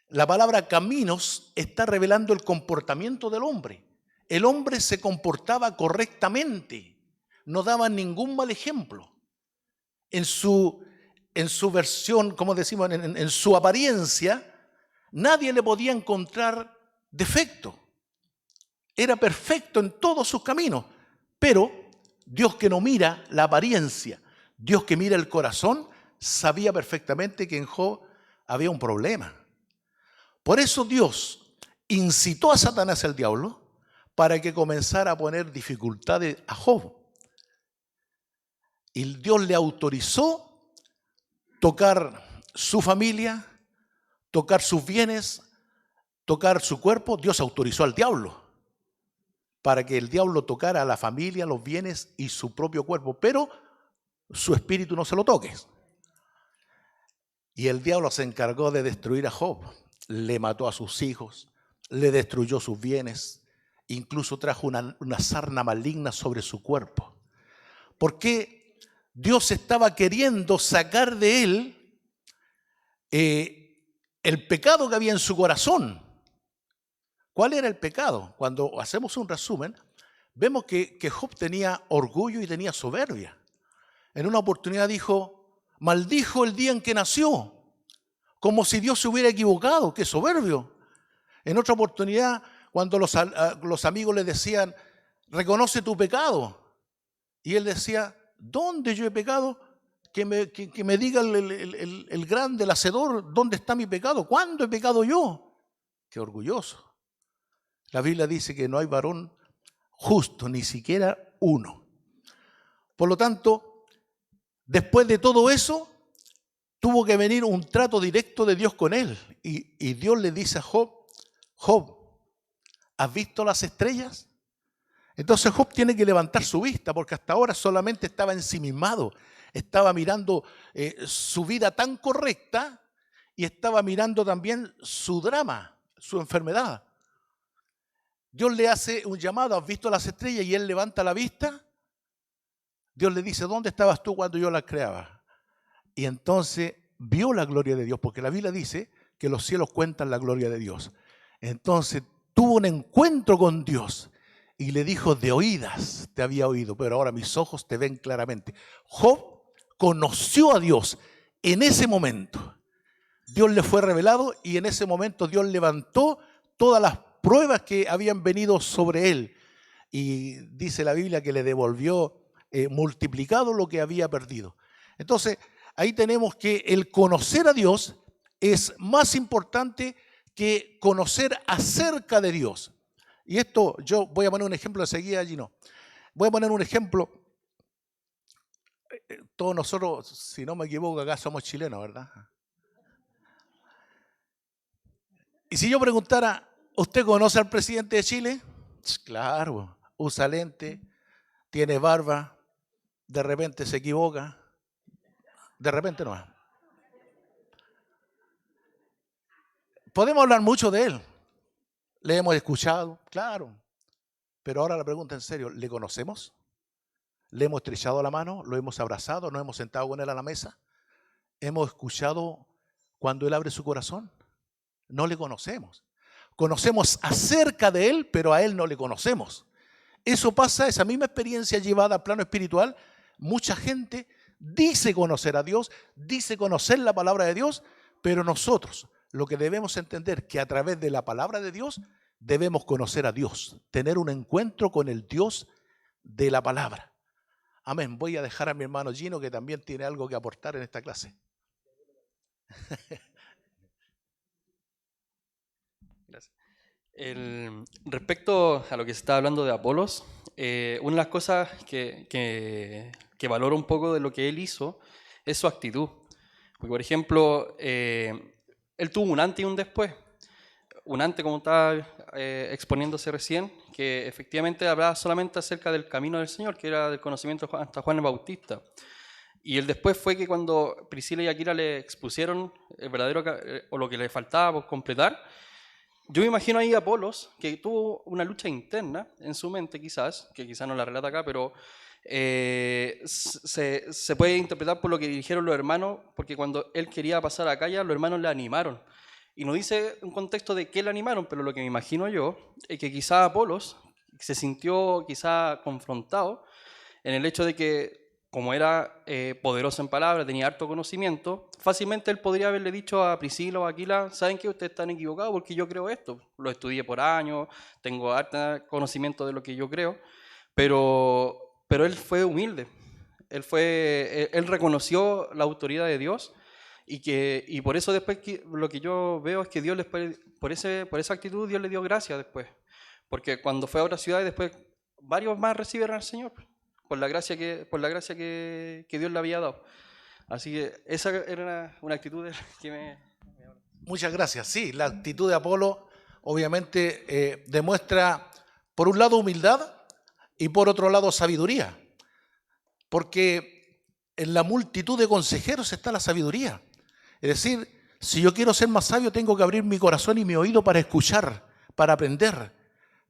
la palabra caminos está revelando el comportamiento del hombre. El hombre se comportaba correctamente, no daba ningún mal ejemplo. En su versión, como decimos, en su apariencia, nadie le podía encontrar defecto. Era perfecto en todos sus caminos, pero Dios, que no mira la apariencia, Dios que mira el corazón, sabía perfectamente que en Job había un problema. Por eso Dios incitó a Satanás, el diablo, para que comenzara a poner dificultades a Job. Y Dios le autorizó tocar su familia, tocar sus bienes, tocar su cuerpo. Dios autorizó al diablo para que el diablo tocara a la familia, los bienes y su propio cuerpo, pero su espíritu no se lo toque. Y el diablo se encargó de destruir a Job. le mató a sus hijos, le destruyó sus bienes, incluso trajo una sarna maligna sobre su cuerpo. Porque Dios estaba queriendo sacar de él el pecado que había en su corazón. ¿Cuál era el pecado? Cuando hacemos un resumen, vemos que Job tenía orgullo y tenía soberbia. En una oportunidad dijo, maldijo el día en que nació, como si Dios se hubiera equivocado, qué soberbio. En otra oportunidad, cuando los amigos le decían, reconoce tu pecado, y él decía, ¿dónde yo he pecado? Que me diga el grande, el hacedor, ¿dónde está mi pecado? ¿Cuándo he pecado yo? Qué orgulloso. La Biblia dice que no hay varón justo, ni siquiera uno. Por lo tanto, después de todo eso, tuvo que venir un trato directo de Dios con él. Y Dios le dice a Job, Job, ¿has visto las estrellas? Entonces Job tiene que levantar su vista, porque hasta ahora solamente estaba ensimismado, estaba mirando su vida tan correcta y estaba mirando también su drama, su enfermedad. Dios le hace un llamado, ¿has visto las estrellas? Y él levanta la vista. Dios le dice, ¿dónde estabas tú cuando yo las creaba? Y entonces vio la gloria de Dios, porque la Biblia dice que los cielos cuentan la gloria de Dios. Entonces tuvo un encuentro con Dios y le dijo, de oídas te había oído, pero ahora mis ojos te ven claramente. Job conoció a Dios en ese momento. Dios le fue revelado y en ese momento Dios levantó todas las pruebas que habían venido sobre él. Y dice la Biblia que le devolvió multiplicado lo que había perdido. Entonces, ahí tenemos que el conocer a Dios es más importante que conocer acerca de Dios. Y esto, yo voy a poner un ejemplo enseguida, allí no. Voy a poner un ejemplo. Todos nosotros, si no me equivoco, acá somos chilenos, ¿verdad? Y si yo preguntara, ¿usted conoce al presidente de Chile? Claro, usa lente, tiene barba, de repente se equivoca, de repente no. Podemos hablar mucho de él, le hemos escuchado, claro, pero ahora la pregunta en serio, ¿le conocemos? ¿Le hemos estrechado la mano? ¿Lo hemos abrazado? ¿Nos hemos sentado con él a la mesa? ¿Hemos escuchado cuando él abre su corazón? No le conocemos. Conocemos acerca de él, pero a él no le conocemos. Eso pasa, esa misma experiencia llevada al plano espiritual. Mucha gente dice conocer a Dios, dice conocer la palabra de Dios, pero nosotros lo que debemos entender que a través de la palabra de Dios debemos conocer a Dios, tener un encuentro con el Dios de la palabra. Amén. Voy a dejar a mi hermano Gino, que también tiene algo que aportar en esta clase. Gracias. Respecto a lo que se está hablando de Apolos, una de las cosas que valoro un poco de lo que él hizo es su actitud. Porque, por ejemplo, él tuvo un antes y un después. Un antes, como estaba exponiéndose recién, que efectivamente hablaba solamente acerca del camino del Señor, que era del conocimiento hasta Juan el Bautista. Y el después fue que cuando Priscila y Aquila le expusieron el verdadero, o lo que le faltaba por completar, yo me imagino ahí a Apolos, que tuvo una lucha interna en su mente quizás, que quizás no la relata acá, pero se puede interpretar por lo que dijeron los hermanos, porque cuando él quería pasar a Acaya, los hermanos le animaron. Y no dice un contexto de qué le animaron, pero lo que me imagino yo es que quizá Apolos se sintió quizá confrontado en el hecho de que, como era poderoso en palabras, tenía harto conocimiento, fácilmente él podría haberle dicho a Priscila o a Aquila, ¿saben qué? Ustedes están equivocados porque yo creo esto. Lo estudié por años, tengo harto conocimiento de lo que yo creo, pero él fue humilde. Él reconoció la autoridad de Dios. Y por eso después lo que yo veo es que Dios por esa actitud Dios le dio gracia después. Porque cuando fue a otras ciudades después varios más recibieron al Señor por la gracia que Dios le había dado. Así que esa era una actitud que me... Muchas gracias. Sí, la actitud de Apolo obviamente demuestra por un lado humildad y por otro lado sabiduría. Porque en la multitud de consejeros está la sabiduría. Es decir, Si yo quiero ser más sabio, tengo que abrir mi corazón y mi oído para escuchar, para aprender.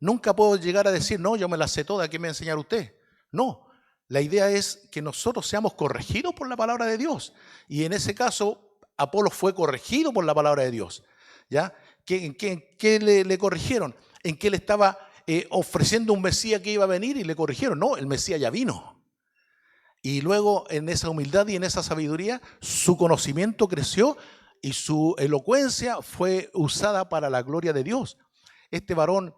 Nunca puedo llegar a decir, no, yo me la sé toda, ¿qué me va a enseñar usted? No, la idea es que nosotros seamos corregidos por la palabra de Dios. Y en ese caso, Apolo fue corregido por la palabra de Dios. ¿Ya? ¿En qué le corrigieron? En que él estaba ofreciendo un Mesías que iba a venir y le corrigieron. No, el Mesías ya vino. Y luego en esa humildad y en esa sabiduría, su conocimiento creció y su elocuencia fue usada para la gloria de Dios. Este varón,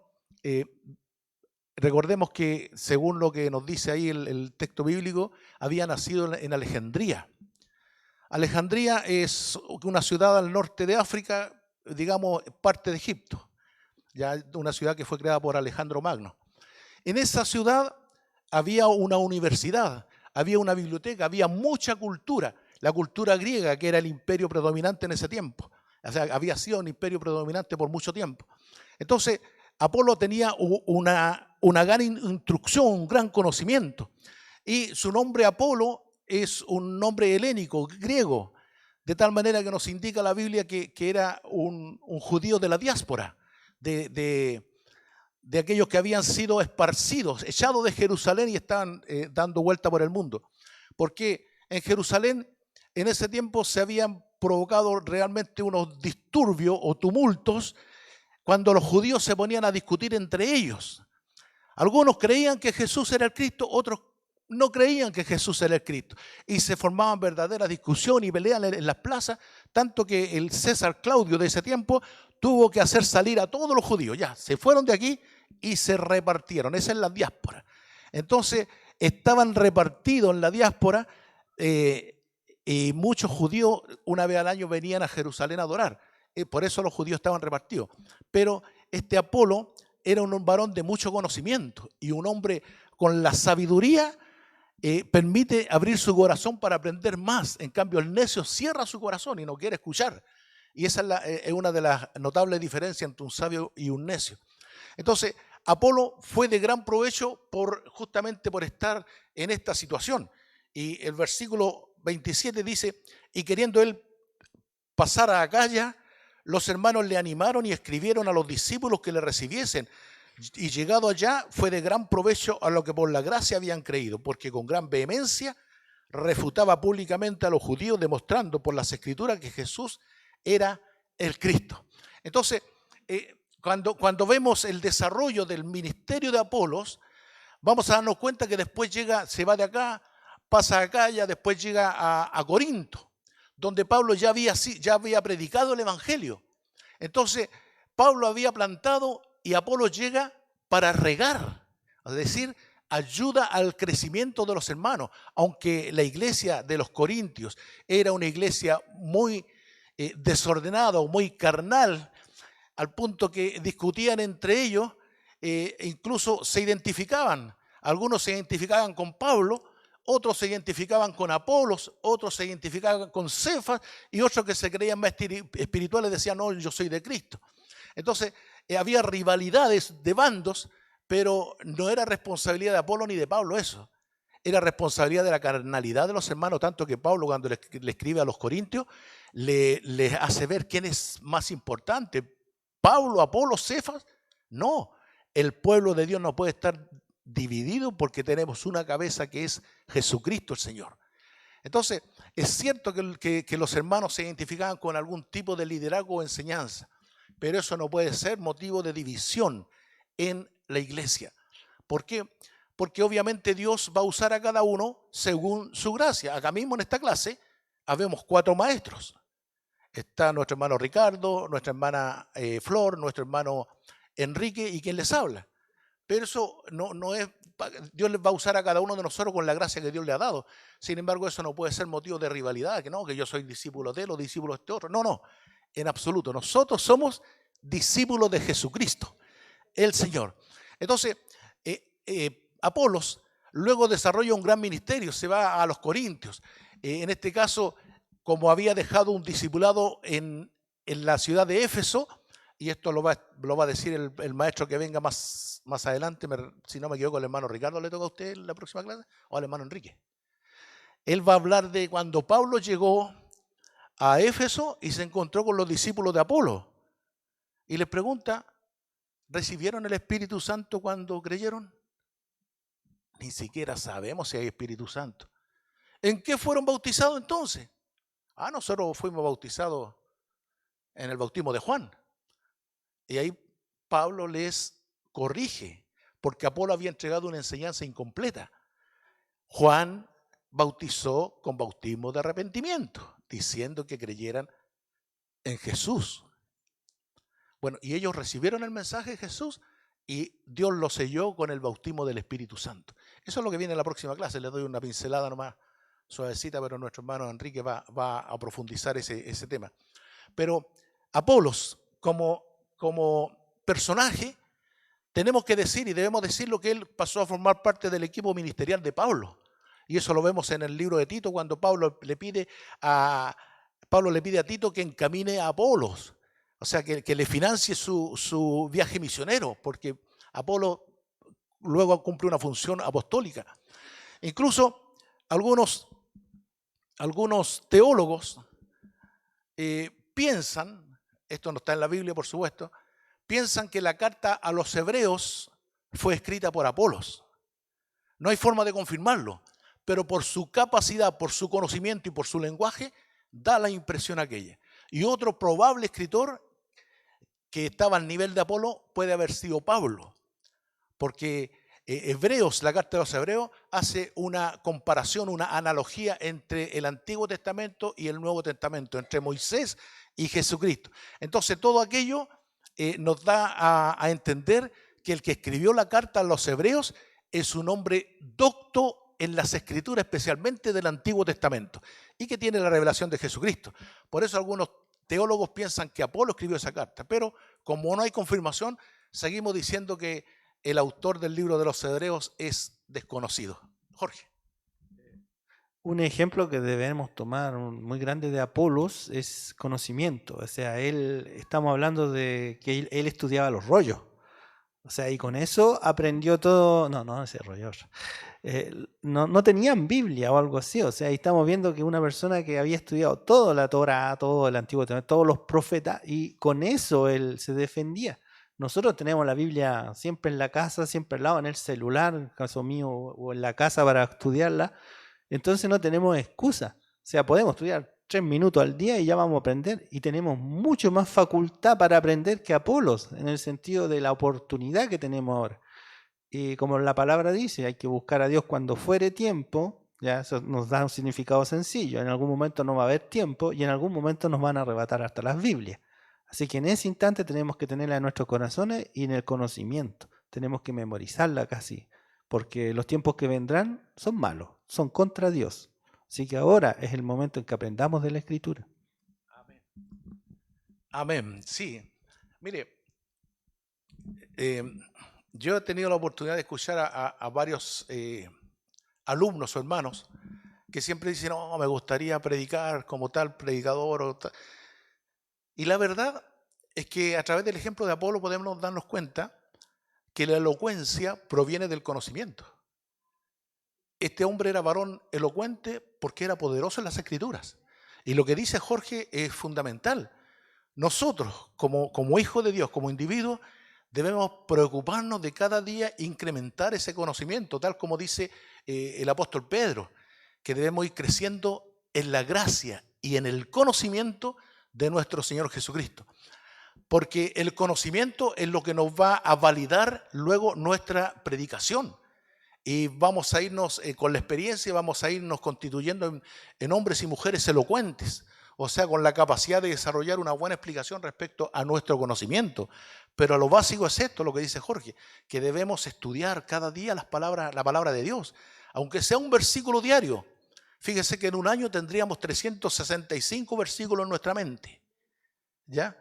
recordemos que según lo que nos dice ahí el texto bíblico, había nacido en Alejandría. Alejandría es una ciudad al norte de África, digamos, parte de Egipto, ya una ciudad que fue creada por Alejandro Magno. En esa ciudad había una universidad, había una biblioteca, había mucha cultura, la cultura griega, que era el imperio predominante en ese tiempo. O sea, había sido un imperio predominante por mucho tiempo. Entonces, Apolo tenía una gran instrucción, un gran conocimiento. Y su nombre Apolo es un nombre helénico, griego, de tal manera que nos indica la Biblia que era un judío de la diáspora, de aquellos que habían sido esparcidos, echados de Jerusalén y estaban dando vuelta por el mundo. Porque en Jerusalén en ese tiempo se habían provocado realmente unos disturbios o tumultos cuando los judíos se ponían a discutir entre ellos. Algunos creían que Jesús era el Cristo, otros no creían que Jesús era el Cristo. Y se formaban verdaderas discusiones y peleas en las plazas, tanto que el César Claudio de ese tiempo tuvo que hacer salir a todos los judíos. Ya, se fueron de aquí y se repartieron. Esa es la diáspora. Entonces, estaban repartidos en la diáspora y muchos judíos una vez al año venían a Jerusalén a adorar. Por eso los judíos estaban repartidos. Pero este Apolo era un varón de mucho conocimiento y un hombre con la sabiduría permite abrir su corazón para aprender más. En cambio, el necio cierra su corazón y no quiere escuchar. Y esa es una de las notables diferencias entre un sabio y un necio. Entonces, Apolo fue de gran provecho justamente por estar en esta situación. Y el versículo 27 dice, y queriendo él pasar a Acaya, los hermanos le animaron y escribieron a los discípulos que le recibiesen. Y llegado allá fue de gran provecho a lo que por la gracia habían creído, porque con gran vehemencia refutaba públicamente a los judíos, demostrando por las escrituras que Jesús era el Cristo. Entonces, cuando vemos el desarrollo del ministerio de Apolos, vamos a darnos cuenta que después se va de acá, pasa a Acaya, después llega a Corinto, donde Pablo ya había predicado el Evangelio. Entonces, Pablo había plantado y Apolos llega para regar, es decir, ayuda al crecimiento de los hermanos. Aunque la iglesia de los Corintios era una iglesia muy desordenada o muy carnal, al punto que discutían entre ellos, incluso se identificaban. Algunos se identificaban con Pablo, otros se identificaban con Apolos, otros se identificaban con Cefas y otros que se creían más espirituales decían, no, yo soy de Cristo. Entonces, había rivalidades de bandos, pero no era responsabilidad de Apolo ni de Pablo eso. Era responsabilidad de la carnalidad de los hermanos, tanto que Pablo cuando le escribe a los corintios, le hace ver quién es más importante, Pablo, Apolo, Cefas. No, el pueblo de Dios no puede estar dividido porque tenemos una cabeza que es Jesucristo el Señor. Entonces, es cierto que los hermanos se identificaban con algún tipo de liderazgo o enseñanza, pero eso no puede ser motivo de división en la iglesia. ¿Por qué? Porque obviamente Dios va a usar a cada uno según su gracia. Acá mismo en esta clase habemos 4 maestros. Está nuestro hermano Ricardo, nuestra hermana Flor, nuestro hermano Enrique y quien les habla. Pero eso no es, Dios les va a usar a cada uno de nosotros con la gracia que Dios le ha dado. Sin embargo, eso no puede ser motivo de rivalidad, que yo soy discípulo de él o discípulo de este otro. No, en absoluto. Nosotros somos discípulos de Jesucristo, el Señor. Entonces, Apolos luego desarrolla un gran ministerio, se va a los Corintios. En este caso, como había dejado un discipulado en la ciudad de Éfeso, y esto lo va a decir el maestro que venga más adelante, si no me equivoco, el hermano Ricardo le toca a usted en la próxima clase, o al hermano Enrique. Él va a hablar de cuando Pablo llegó a Éfeso y se encontró con los discípulos de Apolo. Y les pregunta, ¿recibieron el Espíritu Santo cuando creyeron? Ni siquiera sabemos si hay Espíritu Santo. ¿En qué fueron bautizados entonces? Nosotros fuimos bautizados en el bautismo de Juan. Y ahí Pablo les corrige, porque Apolo había entregado una enseñanza incompleta. Juan bautizó con bautismo de arrepentimiento, diciendo que creyeran en Jesús. Bueno, y ellos recibieron el mensaje de Jesús y Dios lo selló con el bautismo del Espíritu Santo. Eso es lo que viene en la próxima clase. Les doy una pincelada nomás suavecita, pero nuestro hermano Enrique va a profundizar ese tema. Pero Apolos, como personaje, tenemos que decir y debemos decirlo que él pasó a formar parte del equipo ministerial de Pablo. Y eso lo vemos en el libro de Tito, cuando Pablo le pide a Tito que encamine a Apolos. O sea, que le financie su viaje misionero, porque Apolo luego cumple una función apostólica. Incluso algunos teólogos piensan, esto no está en la Biblia por supuesto, piensan que la carta a los hebreos fue escrita por Apolos. No hay forma de confirmarlo, pero por su capacidad, por su conocimiento y por su lenguaje, da la impresión aquella. Y otro probable escritor que estaba al nivel de Apolo puede haber sido Pablo, porque Hebreos, la carta de los Hebreos, hace una comparación, una analogía entre el Antiguo Testamento y el Nuevo Testamento, entre Moisés y Jesucristo. Entonces todo aquello nos da a entender que el que escribió la carta a los Hebreos es un hombre docto en las Escrituras, especialmente del Antiguo Testamento, y que tiene la revelación de Jesucristo. Por eso algunos teólogos piensan que Apolo escribió esa carta, pero como no hay confirmación, seguimos diciendo que el autor del libro de los Hebreos es desconocido. Jorge. Un ejemplo que debemos tomar muy grande de Apolos es conocimiento. O sea, estamos hablando de que él estudiaba los rollos. O sea, y con eso aprendió todo. No ese rollo. No tenían Biblia o algo así. O sea, ahí estamos viendo que una persona que había estudiado toda la Torá, todo el Antiguo Testamento, todos los profetas, y con eso él se defendía. Nosotros tenemos la Biblia siempre en la casa, siempre al lado, en el celular, en el caso mío, o en la casa para estudiarla. Entonces no tenemos excusa. O sea, podemos estudiar 3 minutos al día y ya vamos a aprender. Y tenemos mucho más facultad para aprender que Apolos, en el sentido de la oportunidad que tenemos ahora. Y como la palabra dice, hay que buscar a Dios cuando fuere tiempo. Ya eso nos da un significado sencillo. En algún momento no va a haber tiempo y en algún momento nos van a arrebatar hasta las Biblias. Así que en ese instante tenemos que tenerla en nuestros corazones y en el conocimiento. Tenemos que memorizarla casi, porque los tiempos que vendrán son malos, son contra Dios. Así que ahora es el momento en que aprendamos de la Escritura. Amén. Amén, sí. Mire, yo he tenido la oportunidad de escuchar a varios alumnos o hermanos que siempre dicen, no, me gustaría predicar como tal predicador o tal. Y la verdad es que a través del ejemplo de Apolo podemos darnos cuenta que la elocuencia proviene del conocimiento. Este hombre era varón elocuente porque era poderoso en las Escrituras. Y lo que dice Jorge es fundamental. Nosotros, como hijos de Dios, como individuos, debemos preocuparnos de cada día incrementar ese conocimiento, tal como dice el apóstol Pedro, que debemos ir creciendo en la gracia y en el conocimiento de nuestro Señor Jesucristo. Porque el conocimiento es lo que nos va a validar luego nuestra predicación. Y vamos a irnos con la experiencia, vamos a irnos constituyendo en hombres y mujeres elocuentes. O sea, con la capacidad de desarrollar una buena explicación respecto a nuestro conocimiento. Pero lo básico es esto, lo que dice Jorge, que debemos estudiar cada día la palabra de Dios. Aunque sea un versículo diario. Fíjese que en un año tendríamos 365 versículos en nuestra mente. ¿Ya?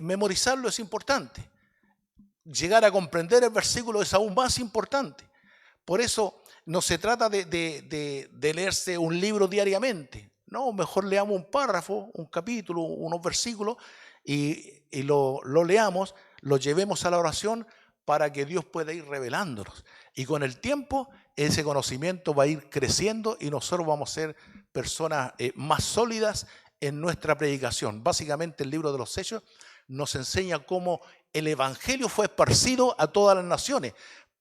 Memorizarlo es importante. Llegar a comprender el versículo es aún más importante. Por eso no se trata de leerse un libro diariamente. No, mejor leamos un párrafo, un capítulo, unos versículos y lo leamos, lo llevemos a la oración para que Dios pueda ir revelándonos. Y con el tiempo ese conocimiento va a ir creciendo y nosotros vamos a ser personas más sólidas en nuestra predicación. Básicamente el libro de los Hechos nos enseña cómo el evangelio fue esparcido a todas las naciones.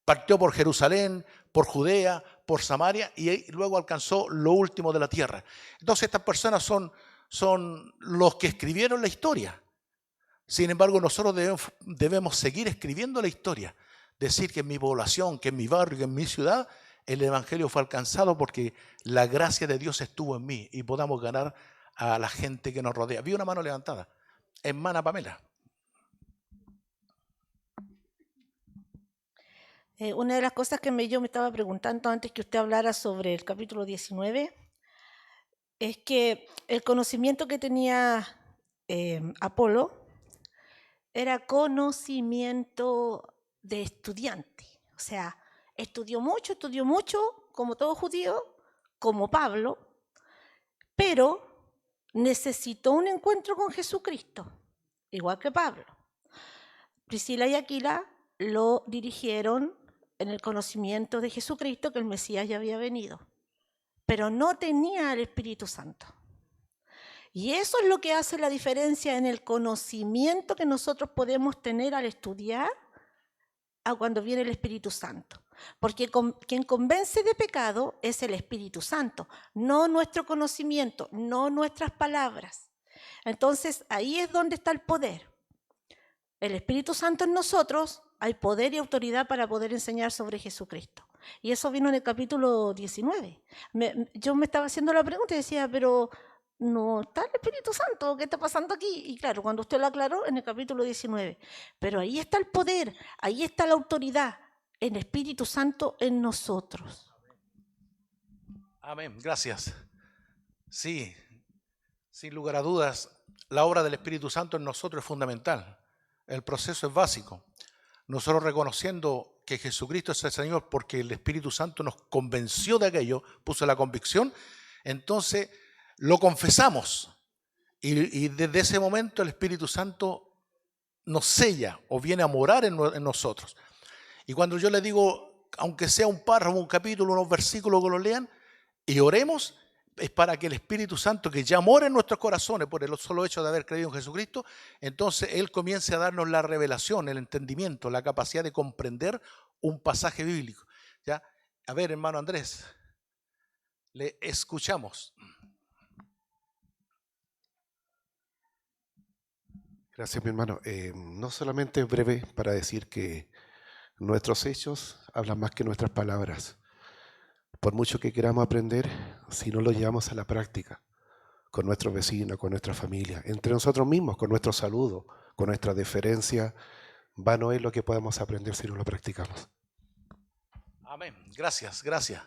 Partió por Jerusalén, por Judea, por Samaria y luego alcanzó lo último de la tierra. Entonces estas personas son los que escribieron la historia. Sin embargo, nosotros debemos seguir escribiendo la historia. Decir que en mi población, que en mi barrio, que en mi ciudad, el evangelio fue alcanzado porque la gracia de Dios estuvo en mí y podamos ganar a la gente que nos rodea. Vi una mano levantada. Hermana Pamela. Una de las cosas que yo me estaba preguntando antes que usted hablara sobre el capítulo 19 es que el conocimiento que tenía Apolo era conocimiento de estudiante. O sea, estudió mucho, como todo judío, como Pablo, pero necesitó un encuentro con Jesucristo, igual que Pablo. Priscila y Aquila lo dirigieron en el conocimiento de Jesucristo, que el Mesías ya había venido, pero no tenía el Espíritu Santo. Y eso es lo que hace la diferencia en el conocimiento que nosotros podemos tener al estudiar a cuando viene el Espíritu Santo. Porque quien convence de pecado es el Espíritu Santo, no nuestro conocimiento, no nuestras palabras. Entonces ahí es donde está el poder. El Espíritu Santo en nosotros, hay poder y autoridad para poder enseñar sobre Jesucristo. Y eso vino en el capítulo 19. Yo me estaba haciendo la pregunta y decía, pero no está el Espíritu Santo, ¿qué está pasando aquí? Y claro, cuando usted lo aclaró, en el capítulo 19. Pero ahí está el poder, ahí está la autoridad, el Espíritu Santo en nosotros. Amén, gracias. Sí, sin lugar a dudas, la obra del Espíritu Santo en nosotros es fundamental. El proceso es básico. Nosotros reconociendo que Jesucristo es el Señor porque el Espíritu Santo nos convenció de aquello, puso la convicción, entonces lo confesamos y desde ese momento el Espíritu Santo nos sella o viene a morar en nosotros. Y cuando yo le digo, aunque sea un párrafo, un capítulo, unos versículos que lo lean y oremos, es para que el Espíritu Santo, que ya mora en nuestros corazones por el solo hecho de haber creído en Jesucristo, entonces Él comience a darnos la revelación, el entendimiento, la capacidad de comprender un pasaje bíblico. ¿Ya? A ver, hermano Andrés, le escuchamos. Gracias, mi hermano. No solamente breve para decir que nuestros hechos hablan más que nuestras palabras. Por mucho que queramos aprender, si no lo llevamos a la práctica, con nuestros vecinos, con nuestra familia, entre nosotros mismos, con nuestro saludo, con nuestra deferencia, vano es lo que podemos aprender si no lo practicamos. Amén. Gracias, gracias.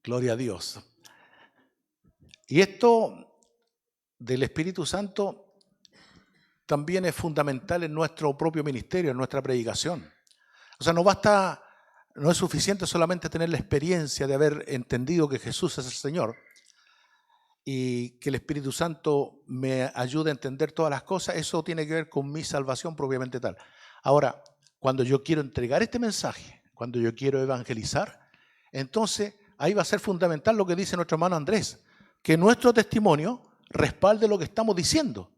Gloria a Dios. Y esto del Espíritu Santo también es fundamental en nuestro propio ministerio, en nuestra predicación. O sea, no es suficiente solamente tener la experiencia de haber entendido que Jesús es el Señor y que el Espíritu Santo me ayude a entender todas las cosas. Eso tiene que ver con mi salvación propiamente tal. Ahora, cuando yo quiero entregar este mensaje, cuando yo quiero evangelizar, entonces ahí va a ser fundamental lo que dice nuestro hermano Andrés, que nuestro testimonio respalde lo que estamos diciendo.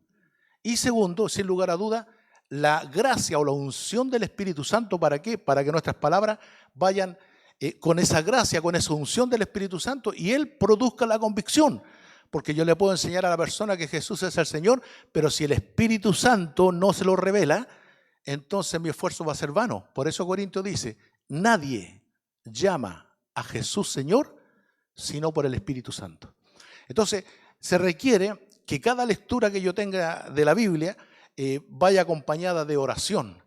Y segundo, sin lugar a duda, la gracia o la unción del Espíritu Santo, ¿para qué? Para que nuestras palabras vayan con esa gracia, con esa unción del Espíritu Santo y Él produzca la convicción. Porque yo le puedo enseñar a la persona que Jesús es el Señor, pero si el Espíritu Santo no se lo revela, entonces mi esfuerzo va a ser vano. Por eso Corintios dice, nadie llama a Jesús Señor, sino por el Espíritu Santo. Entonces, se requiere que cada lectura que yo tenga de la Biblia vaya acompañada de oración,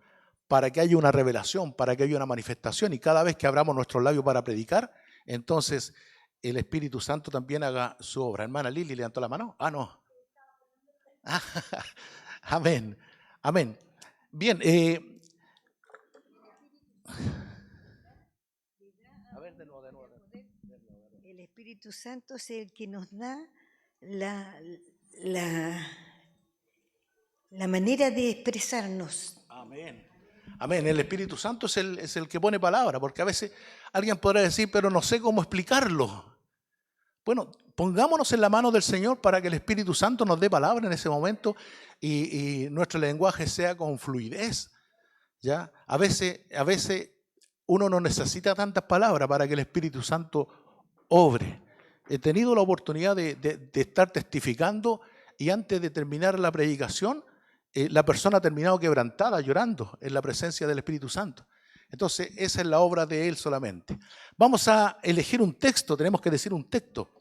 para que haya una revelación, para que haya una manifestación, y cada vez que abramos nuestros labios para predicar, entonces el Espíritu Santo también haga su obra. Hermana Lili, ¿levantó la mano? Ah, no. Amén, amén. Bien, a ver, de nuevo. El Espíritu Santo es el que nos da la manera de expresarnos. Amén. Amén. El Espíritu Santo es el que pone palabra, porque a veces alguien podrá decir, pero no sé cómo explicarlo. Bueno, pongámonos en la mano del Señor para que el Espíritu Santo nos dé palabra en ese momento y nuestro lenguaje sea con fluidez. ¿Ya? A veces uno no necesita tantas palabras para que el Espíritu Santo obre. He tenido la oportunidad de estar testificando y antes de terminar la predicación, la persona ha terminado quebrantada, llorando en la presencia del Espíritu Santo. Entonces, esa es la obra de Él solamente. Vamos a elegir un texto, tenemos que decir un texto.